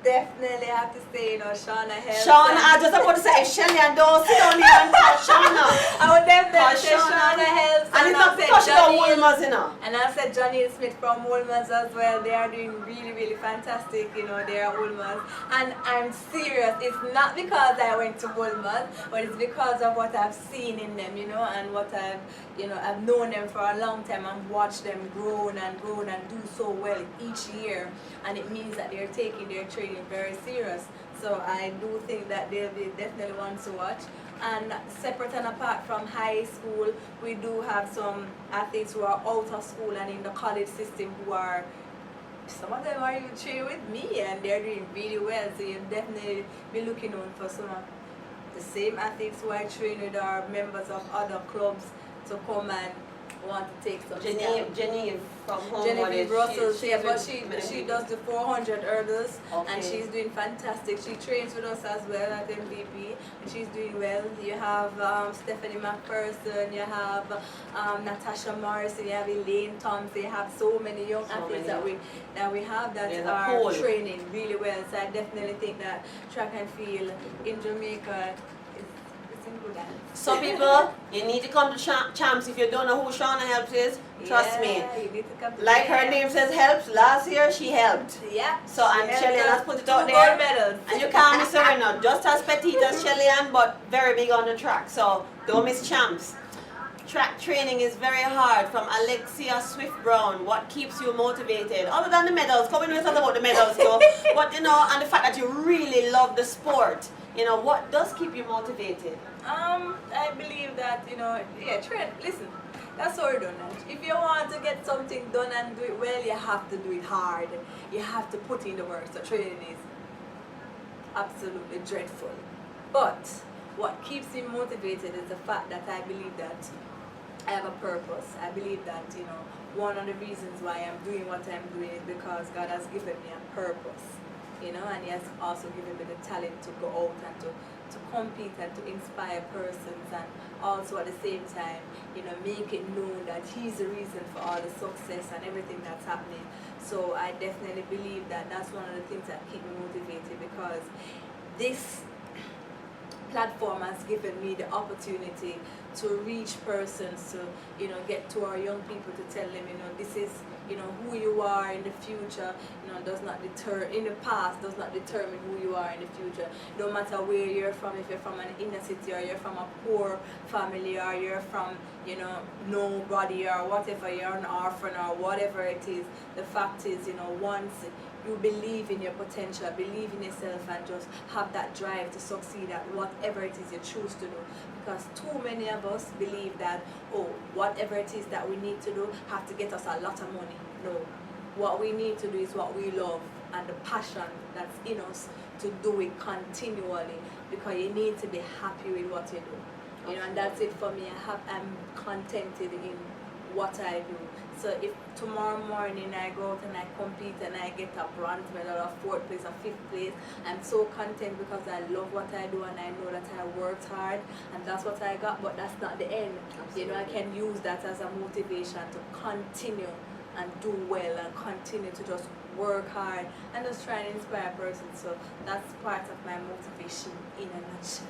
definitely have to say, you know, Shauna helps. Shauna, I just about to say, if Shelly-Ann don't sit down here and call Shauna. I would definitely say Shauna helps. And it's not because she's a Woolmers, you know. And I said Johnny Smith from Woolmers as well. They are doing really, really fantastic, you know, they are Woolmers. And I'm serious, it's not because I went to Woolmers, but it's because of what I've seen in them, you know, and what I've, you know, I've known them for a long time and watched them grow and do so well each year. And it means that they're taking their training very serious. So I do think that they'll be definitely ones to watch. And separate and apart from high school, we do have some athletes who are out of school and in the college system who are, some of them are even training with me and they're doing really well. So you'll definitely be looking on for some of the same athletes who I train with are members of other clubs to come and want to take some Genevieve from home. Genevieve Russell, but she does the 400 hurdles, and she's doing fantastic. She trains with us as well at MVP, and she's doing well. You have Stephanie McPherson, you have Natasha Morrison, you have Elaine Thompson, you have so many young athletes that we have that are training really well. So I definitely think that track and field in Jamaica. Some people, you need to come to champs. If you don't know who Shauna Helps is, trust me. You need to come to like her name says, helps. Last year she helped. Yeah. So and Shelly-Ann has put it out there. Gold medals. And you can't miss her now. Just as petite as Shelly-Ann, but very big on the track. So don't miss champs. Track training is very hard. From Alexia Swift Brown. What keeps you motivated? Other than the medals, come in with something about the medals too. But you know, and the fact that you really love the sport. You know, what does keep you motivated? I believe that, you know, listen, that's all done. If you want to get something done and do it well, you have to do it hard. You have to put in the work. So training is absolutely dreadful. But what keeps me motivated is the fact that I believe that I have a purpose. I believe that, you know, one of the reasons why I'm doing what I'm doing is because God has given me a purpose. You know, and He has also given me the talent to go out and to compete and to inspire persons, and also at the same time, you know, make it known that He's the reason for all the success and everything that's happening. So I definitely believe that that's one of the things that keep me motivated, because this platform has given me the opportunity to reach persons, to, you know, get to our young people, to tell them, you know, this is, you know, who you are in the future, you know, does not deter, in the past does not determine who you are in the future. No matter where you're from, if you're from an inner city, or you're from a poor family, or you're from, you know, nobody, or whatever, you're an orphan, or whatever it is, the fact is, you know, once you believe in your potential, believe in yourself, and just have that drive to succeed at whatever it is you choose to do. Because too many of us believe that, oh, whatever it is that we need to do have to get us a lot of money. No. What we need to do is what we love, and the passion that's in us to do it continually, because you need to be happy with what you do. You know, and that's it for me. I'm contented in what I do. So if tomorrow morning I go out and I compete and I get a bronze medal or 4th place or 5th place, I'm so content because I love what I do and I know that I worked hard and that's what I got, but that's not the end. Absolutely. You know, I can use that as a motivation to continue and do well and continue to just work hard and just try and inspire a person. So that's part of my motivation in a nutshell.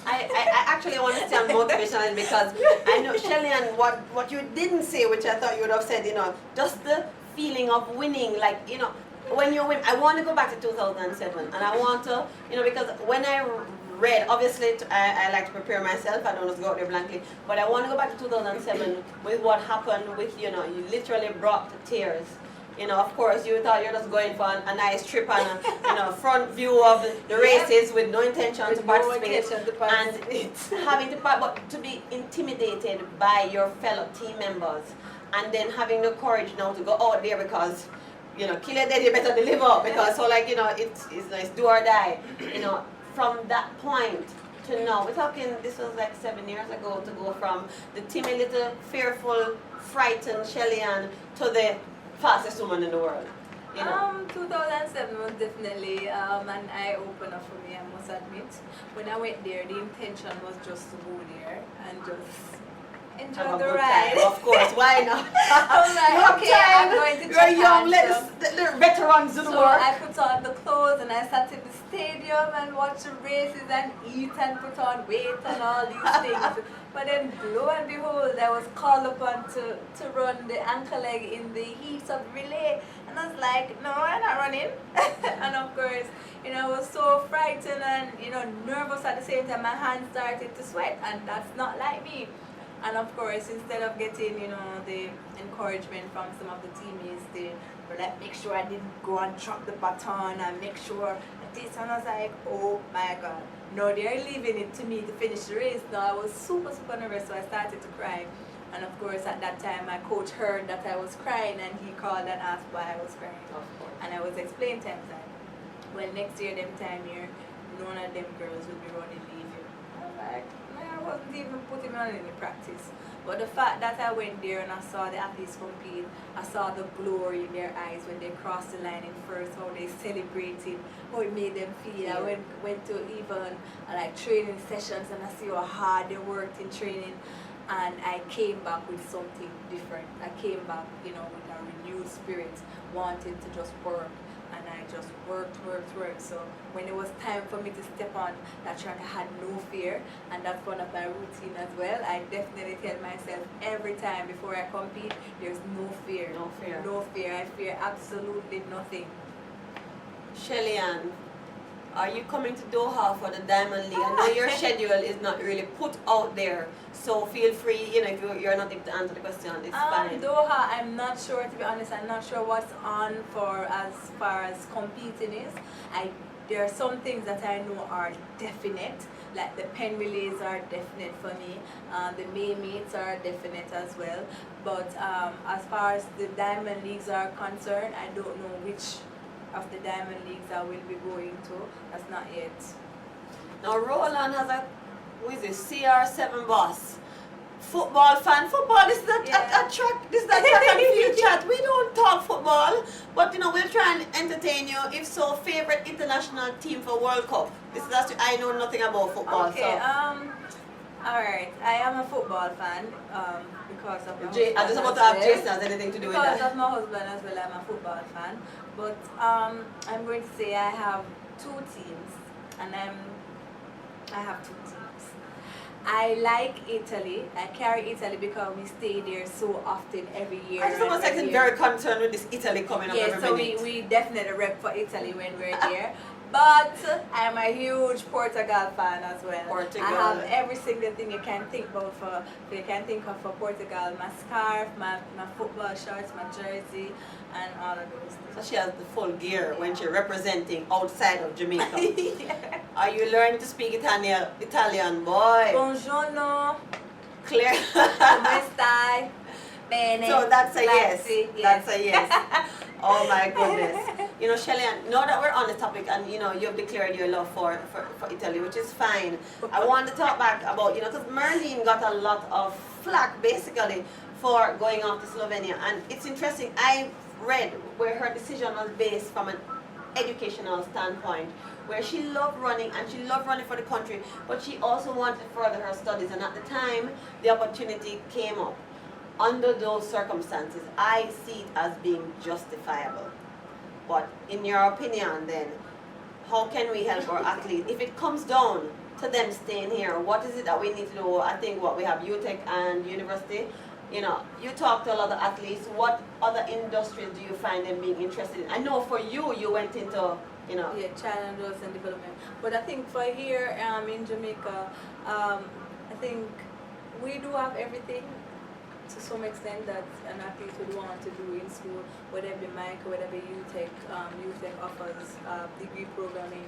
I actually want to say on motivational because I know, Shelly-Ann, what you didn't say, which I thought you would have said, you know, just the feeling of winning, like, you know, when you win. I want to go back to 2007 and I want to, you know, because when I read, obviously I like to prepare myself, I don't just go out there blankly, but I want to go back to 2007 with what happened with, you know, you literally brought tears. You know, of course, you thought you're just going for a nice trip and a, you know, front view of the races with no intention to participate, and it's having to but to be intimidated by your fellow team members, and then having the courage now to go out there because, you know, kill it dead, you better deliver, because so like, you know, it's do or die. You know, from that point to now, we're talking, this was like 7 years ago, to go from the timid little fearful, frightened Shelly-Ann to the fastest woman in the world. You know? 2007 was definitely an eye-opener for me, I must admit. When I went there, the intention was just to go there and just enjoy the ride. Time, of course, why not? I'm like, okay, I'm going to Japan. You're young, let the veterans do the work. I put on the clothes and I sat in the stadium and watched the races and eat and put on weight and all these things. But then, lo and behold, I was called upon to run the anchor leg in the heat of the relay. And I was like, no, I'm not running. And of course, you know, I was so frightened and, you know, nervous at the same time. My hands started to sweat, and that's not like me. And of course, instead of getting, you know, the encouragement from some of the teammates, they were like, make sure I didn't go and drop the baton and make sure that this. And I was like, oh my God. No, they're leaving it to me to finish the race. No, I was super, super nervous, so I started to cry. And of course, at that time, my coach heard that I was crying, and he called and asked why I was crying. Of course. And I was explaining to him that, well, next year, them time here, none of them girls will be running leave you. I'm like, I wasn't even putting on any practice. But the fact that I went there and I saw the athletes compete, I saw the glory in their eyes when they crossed the line in first, how they celebrated, how it made them feel. Yeah. I went to even like training sessions and I see how hard they worked in training, and I came back with something different. I came back, you know, with a renewed spirit, wanting to just work. And I just worked. So when it was time for me to step on that track, I had no fear, and that's one of my routine as well. I definitely tell myself every time before I compete, there's no fear. No fear. No fear. I fear absolutely nothing. Shelly-Ann, are you coming to Doha for the Diamond League? I know your schedule is not really put out there, so feel free, you know, if you're not able to answer the question, it's fine. Doha, I'm not sure, to be honest. I'm not sure what's on for as far as competing is. There are some things that I know are definite, like the pen relays are definite for me. The May meets are definite as well. But as far as the Diamond Leagues are concerned, I don't know which of the Diamond Leagues I will be going to. That's not yet. Now Roland has a, who is this, CR7 boss. Football fan. Football, this is a track, this is a track and field chat. We don't talk football, but you know, we'll try and entertain you. If so, favorite international team for World Cup. This is actually, I know nothing about football. Okay, so. Alright, I am a football fan because of my husband. I just about to ask Jason has anything to do with that. Because of my husband as well, I'm a football fan. But I'm going to say I have two teams, and I have two teams. I like Italy. I carry Italy because we stay there so often every year. I just almost like very concerned with this Italy coming up every minute. So we definitely rep for Italy when we're there. But I'm a huge Portugal fan as well. Portugal. I have every single thing you can think about for Portugal. My scarf, my football shorts, my jersey, and all of those things. So she has the full gear when she's representing outside of Jamaica. Yeah. Are you learning to speak Italian, boy? Buongiorno. Clear. Come stai? Bene. So that's a yes. Grazie, That's a yes. Oh my goodness. you know, Shelly-Ann, now that we're on the topic and, you know, you've declared your love for Italy, which is fine, I want to talk back about, you know, because Merlene got a lot of flack, basically, for going off to Slovenia. And it's interesting, I read where her decision was based from an educational standpoint, where she loved running and she loved running for the country, but she also wanted to further her studies. And at the time, the opportunity came up. Under those circumstances, I see it as being justifiable. But in your opinion then, how can we help our athletes? If it comes down to them staying here, what is it that we need to do? I think what we have UTech and university. You know, you talk to a lot of athletes. What other industries do you find them being interested in? I know for you, you went into, you know. Yeah, child and development. But I think for here in Jamaica, I think we do have everything to some extent that an athlete would want to do in school, whether it be MICA, whether it be UTech. UTech offers degree programming,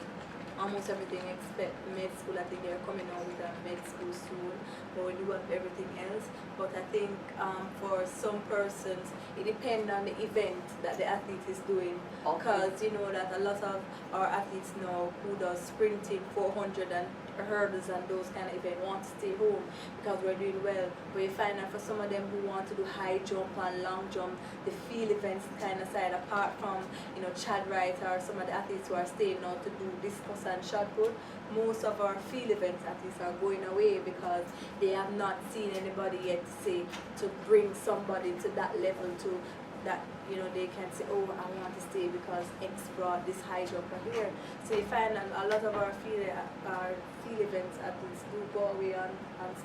almost everything except med school. I think they're coming out with a med school soon, but we do have everything else. But I think for some persons, it depends on the event that the athlete is doing. Because you know that a lot of our athletes now who does sprinting, 400 and hurdles and those kind of events want to stay home because we're doing well. But you find that for some of them who want to do high jump and long jump, the field events kind of side, apart from, you know, Chad Wright or some of the athletes who are staying now to do discus and shot put, most of our field events athletes are going away because they have not seen anybody yet to say, to bring somebody to that level to that, you know, they can say, oh, I want to stay because X brought this high jumper here. So you find that a lot of our field events athletes do go away on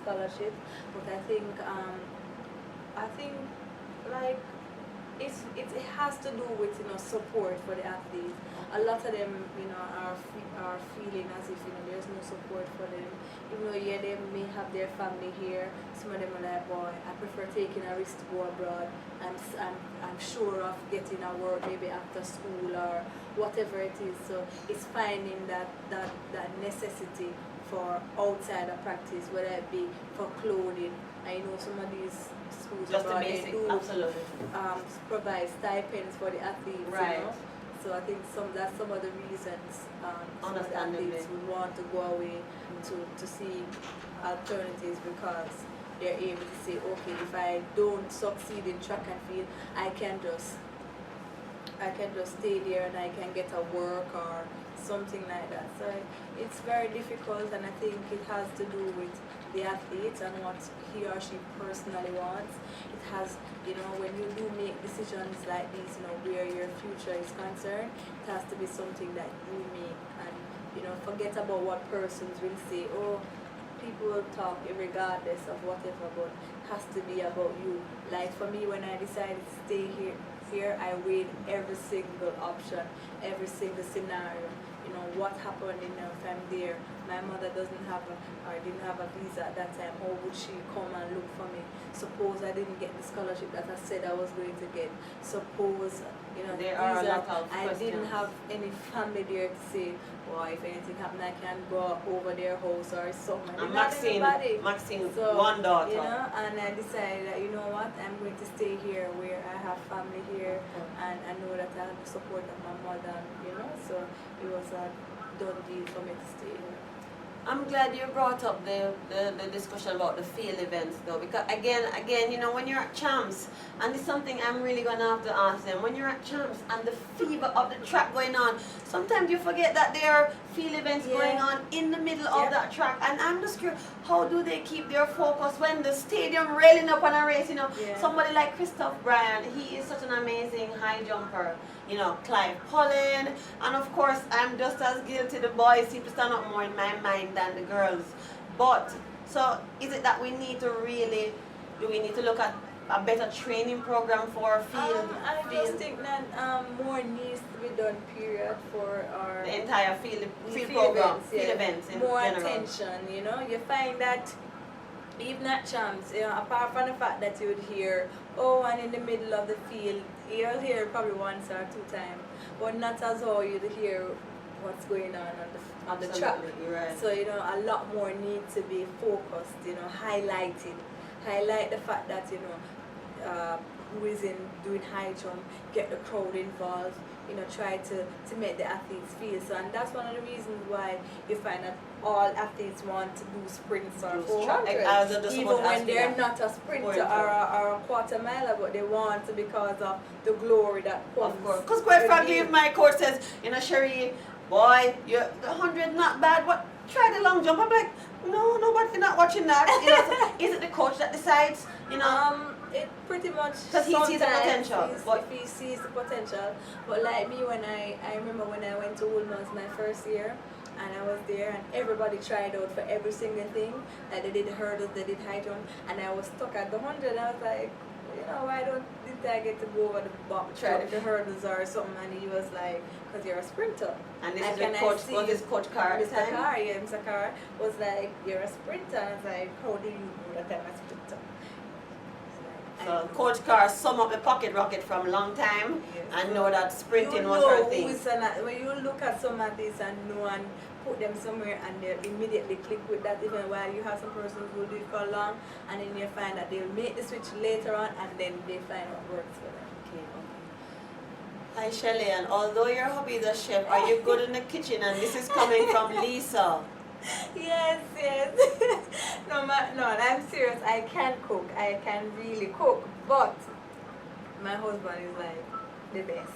scholarship. But I think like it has to do with, you know, support for the athlete. A lot of them, you know, are feeling as if, you know, there's no support for them. Even though, yeah, they may have their family here. Some of them are like, boy, I prefer taking a risk to go abroad. I'm sure of getting a work maybe after school or whatever it is. So it's finding that necessity for outside of practice, whether it be for clothing. I know some of these schools just abroad, the basic, they do absolutely. provide stipends for the athletes. Right. You know? So I think that's some of the reasons some of the athletes would want to go away to see alternatives, because they're able to say, okay, if I don't succeed in track and field, I can just stay there and I can get a work or something like that. So it's very difficult, and I think it has to do with the athlete and what he or she personally wants. It has, you know, when you do make decisions like this, you know, where your future is concerned, it has to be something that you make, and, you know, forget about what persons will say. Oh, people will talk regardless of whatever, but it has to be about you. Like for me, when I decided to stay here, I weighed every single option, every single scenario. You know, what happened if I'm there? My mother didn't have a visa at that time. How would she come and look for me? Suppose I didn't get the scholarship that I said I was going to get. Suppose, you know, there are a lot of I didn't have any family there to say, well, if anything happened, I can go over their house or something. And Maxine's so, one daughter. You know, and I decided that, you know what, I'm going to stay here where I have family here, and I know that I have the support of my mother, you know, so it was a done deal for me to stay here. I'm glad you brought up the discussion about the field events though, because again, you know, when you're at champs, and it's something I'm really gonna have to ask them, when you're at champs and the fever of the track going on, sometimes you forget that there are field events going on in the middle of that track, and I'm just curious, how do they keep their focus when the stadium railing up on a race, you know? Somebody like Christoph Bryan, he is such an amazing high jumper. You know, Clive Pullen, and of course I'm just as guilty. The boys seem to stand up more in my mind than the girls. But so is it that we need to really, do we need to look at a better training program for field? I just think that more needs to be done, period, for our the entire field program, events, field events in more general. attention. You know, you find that even at champs, you know, apart from the fact that you would hear, oh, and in the middle of the field, you'll hear probably once or two times, but not as how you'd hear what's going on the track. Right. So, you know, a lot more need to be focused, you know, highlight the fact that, you know, who is in doing high jump, get the crowd involved, try to make the athletes feel. So, and that's one of the reasons why you find that all athletes want to do sprints or 400, even when they're not a sprinter or a quarter miler, but they want to because of the glory that comes. Of course, because quite frankly, if my coach says, Sherry, boy, the 100 not bad, what? Try the long jump. I'm like, no, nobody's not watching that. So is it the coach that decides? It pretty much because he sees the potential. If he sees the potential, but like me, when I remember when I went to Woolman's my first year, and I was there, and everybody tried out for every single thing. Like they did hurdles, they did high jump, and I was stuck at the 100. And I was like, why didn't I get to go over the box, try the hurdles or something? And he was like, because you're a sprinter. And this is coach, was this Coach Carr? Mr. Carr, yeah, Mr. Carr was like, you're a sprinter. And I was like, how do you know that I'm a sprinter? So Coach Carr sum up the pocket rocket from a long time and know that sprinting was her thing. When you look at some of these and know and put them somewhere and they'll immediately click with that, even while you have some persons who do it for long, and then you find that they'll make the switch later on and then they find what works for them. Okay. Hi Shelly-Ann, although your hobby is a chef, are you good in the kitchen? And this is coming from Lisa. Yes. No, I'm serious. I can cook. I can really cook. But my husband is like the best.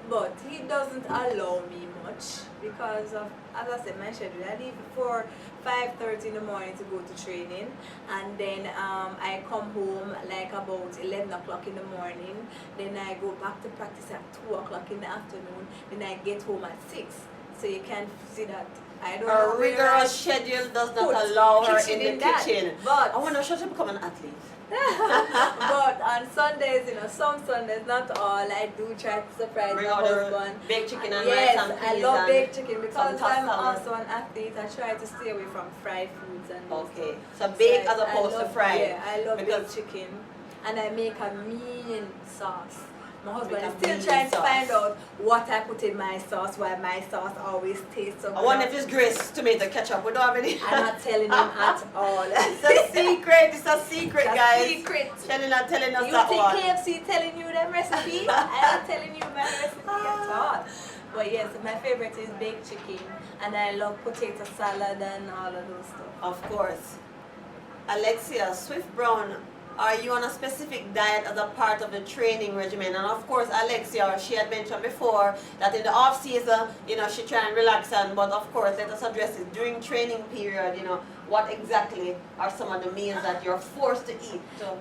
But he doesn't allow me much because of, as I said, my schedule. I leave before 5:30 in the morning to go to training, and then I come home like about 11 o'clock in the morning. Then I go back to practice at 2 o'clock in the afternoon. Then I get home at 6. So you can see that. Her rigorous schedule does not allow her in the kitchen. But I want to shut up, become an athlete. But on Sundays, some Sundays, not all, I do try to surprise my husband. Baked chicken and rice and peas. I love baked chicken because I'm also an athlete. I try to stay away from fried foods and okay. So baked as opposed to fried. Yeah, I love baked chicken, and I make a mean sauce. My husband is still trying to find out what I put in my sauce, why my sauce always tastes so good. I wonder if it's Grace tomato ketchup. We don't have any. I'm not telling him at all. It's a secret. It's a secret, guys. Secret. Shelly not telling us that one. You think KFC telling you them recipe? I'm not telling you my recipe at all. But yes, my favorite is baked chicken, and I love potato salad and all of those stuff. Of course. Alexia, Swift Brown, are you on a specific diet as a part of the training regimen? And of course, Alexia, she had mentioned before that in the off season, she try and relax, but of course, let us address it during training period. What exactly are some of the meals that you're forced to eat? So,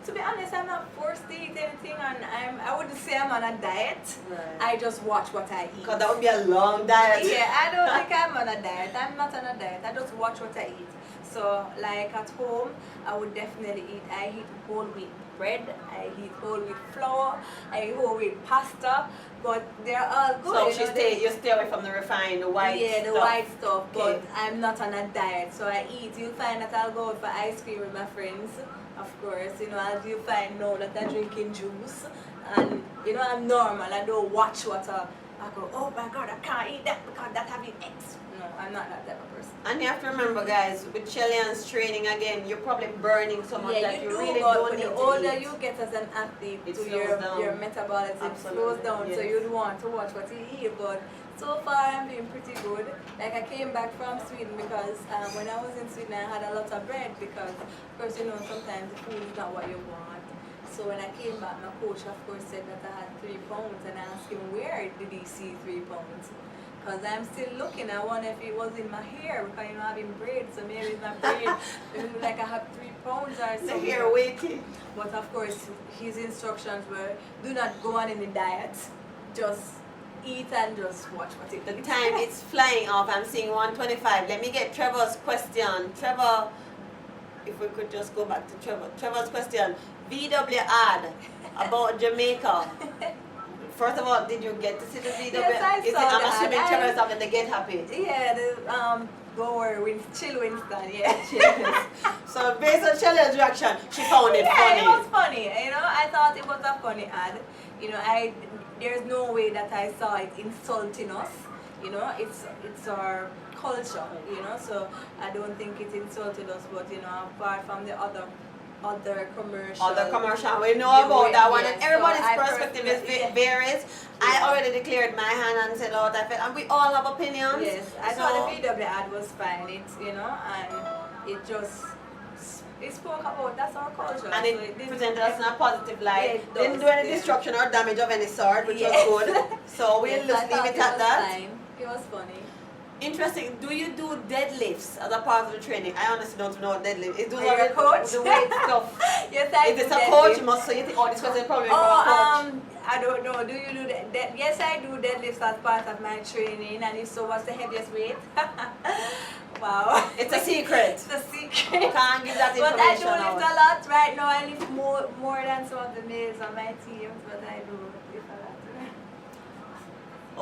to be honest, I'm not forced to eat anything, and I wouldn't say I'm on a diet. Right. I just watch what I eat. Because that would be a long diet. Yeah, I don't think I'm on a diet. I'm not on a diet. I just watch what I eat. So, like at home, I would definitely I eat whole wheat bread, I eat whole wheat flour, I eat whole wheat pasta, but they're all good. So you stay away from the refined, the white stuff. Yeah, the white stuff, okay. But I'm not on a diet, so I eat. You'll find that I'll go out for ice cream with my friends, of course. As you find now that I'm drinking juice, and I'm normal. I don't watch what I go, oh my God, I can't eat that because that having X. No, I'm not that type of person. And you have to remember, guys, with Shelly-Ann's training, again, you're probably burning so much that you really don't need to eat. The older you get as an athlete, your metabolism slows down, yes. So you'd want to watch what you eat. But so far, I'm doing pretty good. Like, I came back from Sweden because when I was in Sweden, I had a lot of bread because, of course, sometimes the food is not what you want. So when I came back, my coach, of course, said that I had 3 pounds, and I asked him, where did he see 3 pounds? Because I'm still looking. I wonder if it was in my hair, because I'm having braids, so maybe it's my braid. It look like I have 3 pounds or something. The hair waiting. But of course, his instructions were, do not go on any diet. Just eat and just watch what you eat. The time it's flying off. I'm seeing 1:25. Let me get Trevor's question. Trevor, if we could just go back to Trevor. Trevor's question. VW ad about Jamaica. First of all, did you get to see the VW? Yes, I saw that. I'm assuming Trevor's having the Get Happy. Yeah, the Chill Winston, yeah. So based on Shelly's reaction, she found it funny. Yeah, it was funny. I thought it was a funny ad. There's no way that I saw it insulting us. It's our culture. So I don't think it insulted us. But apart from the other other commercial. Other commercial. We know about that one, and everybody's I perspective personally- varies. I already declared my hand and said out I felt, and we all have opinions. Yes, I thought the VW ad was fine. It's and it just it spoke about that's our culture. And so it didn't- presented us in a positive light. Yeah, it Didn't does, do any yeah. destruction or damage of any sort, which Yes. was good. So we'll Yes, I just leave thought it at was that. fine. It was funny. Interesting. Do you do deadlifts as a part of the training? I honestly don't know what deadlift is. Do Are you a coach? the weight stuff? Yes, I If do it's a deadlift. coach, you must say it. Oh, this question is probably from a coach. I don't know. Do you do that? Yes, I do deadlifts as part of my training. And if so, what's the heaviest weight? Wow. It's a secret. It's a secret. Can't give that But I information do lift out. a lot right now. I lift more than some of the males on my team, but I do lift a lot.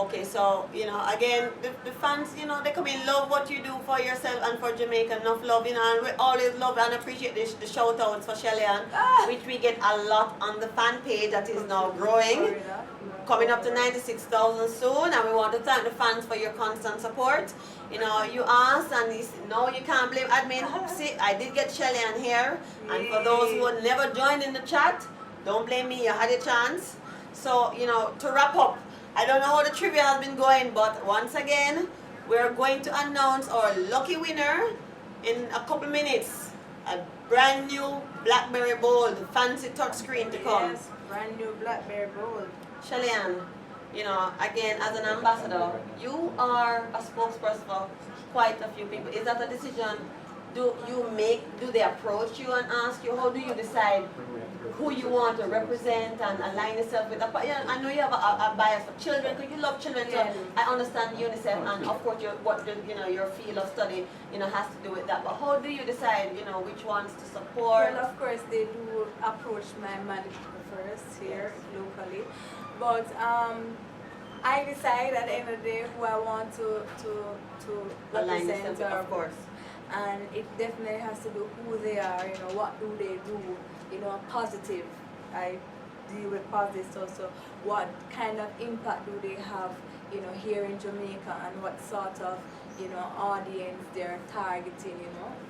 Okay, so, again, the fans, they come in, love what you do for yourself and for Jamaica, enough love, and we always love and appreciate the shout outs for Shelly-Ann, which we get a lot on the fan page that is now growing, coming up to 96,000 soon, and we want to thank the fans for your constant support. You asked, and no, you can't blame admin. See, I did get Shelly-Ann here, and for those who would never join in the chat, don't blame me, you had a chance. So, to wrap up, I don't know how the trivia has been going, but once again, we're going to announce our lucky winner in a couple minutes. A brand new BlackBerry Bold, fancy touchscreen to come. Yes, brand new BlackBerry Bold. Shelly-Ann, again, as an ambassador, you are a spokesperson for quite a few people. Is that a decision? Do they approach you and ask you? How do you decide who you want to represent and align yourself with? I know you have a bias for children because you love children. So I understand UNICEF and of course your field of study has to do with that. But how do you decide which ones to support? Well, of course they do approach my manager first here locally, but I decide at the end of the day who I want to Align represent. yourself, of course. And it definitely has to do who they are, what do they do, positive. I deal with positive stuff, so what kind of impact do they have, here in Jamaica, and what sort of, audience they're targeting,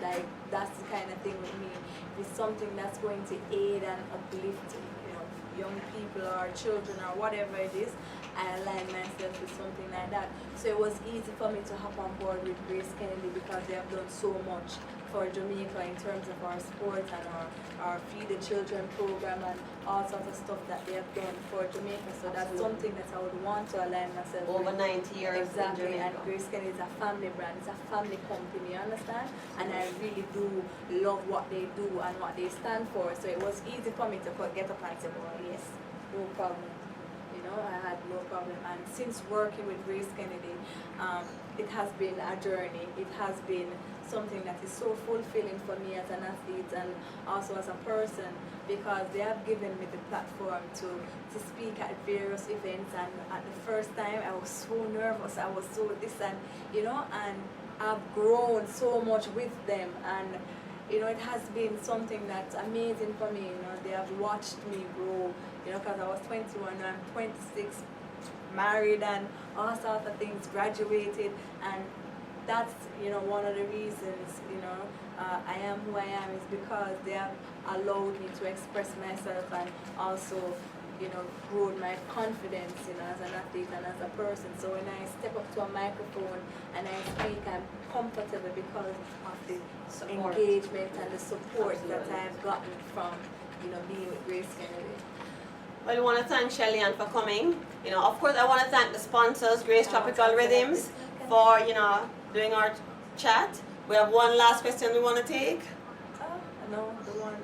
like that's the kind of thing with me. If it's something that's going to aid and uplift, young people or children or whatever it is, I align myself with something like that. So it was easy for me to hop on board with Grace Kennedy because they have done so much for Jamaica in terms of our sports and our Feed the Children program and all sorts of stuff that they have done for Jamaica. So that's something that I would want to align myself Over with. 90 years Exactly, in and Jamaica. Grace Kennedy is a family brand, it's a family company, you understand? And I really do love what they do and what they stand for. So it was easy for me to get up and say, well, yes, no problem. I had no problem. And since working with Grace Kennedy, it has been a journey. It has been something that is so fulfilling for me as an athlete and also as a person, because they have given me the platform to speak at various events. And at the first time, I was so nervous. I was so this and and I've grown so much with them. And it has been something that's amazing for me. They have watched me grow. Because I was 21, now I'm 26, married and all sorts of things, graduated, and that's one of the reasons I am who I am is because they have allowed me to express myself and also grown my confidence as an athlete and as a person. So when I step up to a microphone and I speak, I'm comfortable because of the engagement and the support that I've gotten from being with Grace Kennedy. Well, we want to thank Shelly-Ann for coming. Of course, I want to thank the sponsors, Grace Tropical Rhythms, for doing our chat. We have one last question we want to take. No, the one.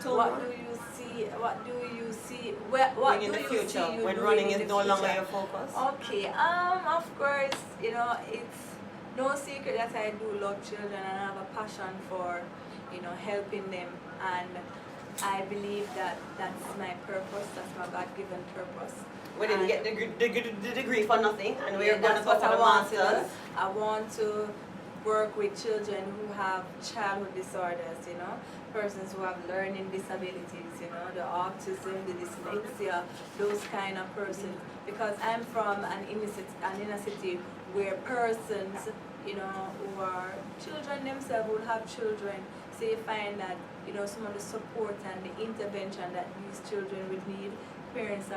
Two What more. do you see? What do you see? What Doing in do the you future see you when doing running in is the no longer future? your focus? Okay. Of course, it's no secret that I do love children and I have a passion for, helping them, and I believe that that's my purpose. That's my God-given purpose. We didn't get the degree for nothing, and we're going to That's go what for I the want to do. masters. I want to work with children who have childhood disorders, persons who have learning disabilities, the autism, the dyslexia, those kind of persons. Because I'm from an inner city where persons, who are children themselves, who have children, so you find that, you know, some of the support and the intervention that these children would need. Parents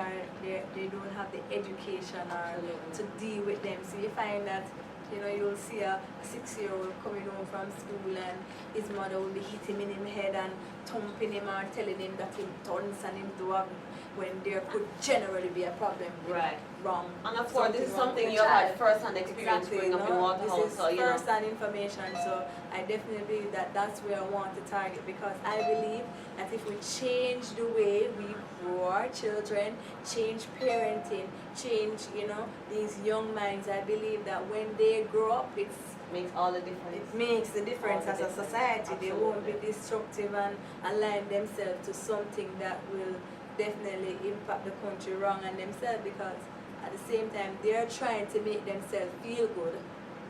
they don't have the education or to deal with them. So you find that, you know, you'll see a 6-year-old coming home from school and his mother will be hitting him in the head and thumping him or telling him that him turns and him do up when there could generally be a problem. Right. Wrong. And of course, this is something you have had first-hand experience growing up in Waterhouse. This is first-hand information, so I definitely believe that that's where I want to target, because I believe that if we change the way we grow our children, change parenting, change, you know, these young minds, I believe that when they grow up, makes all the difference. It makes the difference as a society. Absolutely. They won't be destructive and align themselves to something that will definitely impact the country wrong and themselves, because at the same time they're trying to make themselves feel good,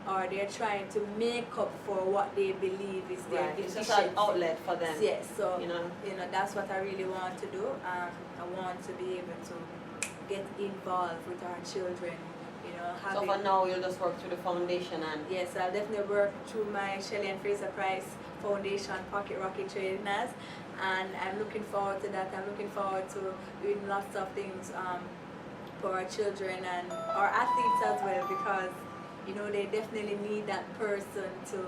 or they're trying to make up for what they believe is their deficiency. It's just an outlet for them. Yes, so you know, that's what I really want to do. I want to be able to get involved with our children. You know, so for now you'll just work through the foundation and yes, I'll definitely work through my Shelly-Ann Fraser-Pryce Foundation Pocket Rocket Trainers, and I'm looking forward to that. I'm looking forward to doing lots of things for our children and our athletes as well, because you know they definitely need that person to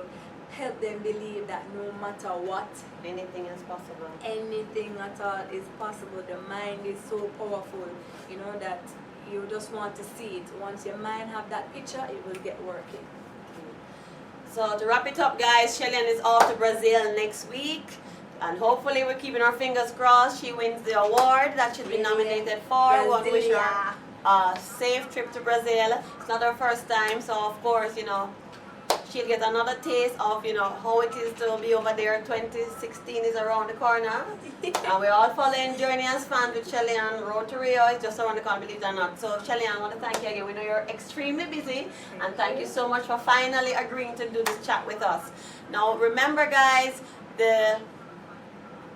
help them believe that no matter what, anything is possible. Anything at all is possible. The mind is so powerful, you know, that you just want to see it. Once your mind have that picture, it will get working. So to wrap it up, guys, Shelly-Ann is off to Brazil next week, and hopefully we're keeping our fingers crossed she wins the award that she's been nominated for. We want to wish her a safe trip to Brazil. It's not her first time, so of course, you know, she'll get another taste of, you know, how it is to be over there. 2016 is around the corner. And we're all following Journey as fans with Shelly-Ann. Road to Rio is just around the corner, believe it or not. So Shelly-Ann, I want to thank you again. We know you're extremely busy. And thank you so much for finally agreeing to do this chat with us. Now remember, guys, the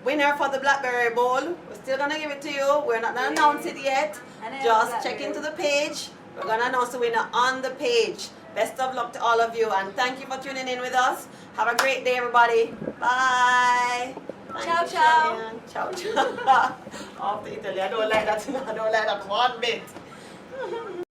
winner for the Blackberry Bowl, we're still going to give it to you. We're not going to announce it yet. Just check into the page. We're going to announce the winner on the page. Best of luck to all of you, and thank you for tuning in with us. Have a great day, everybody. Bye. Ciao, ciao. Ciao, ciao. Off to Italy. I don't like that. I don't like that one bit.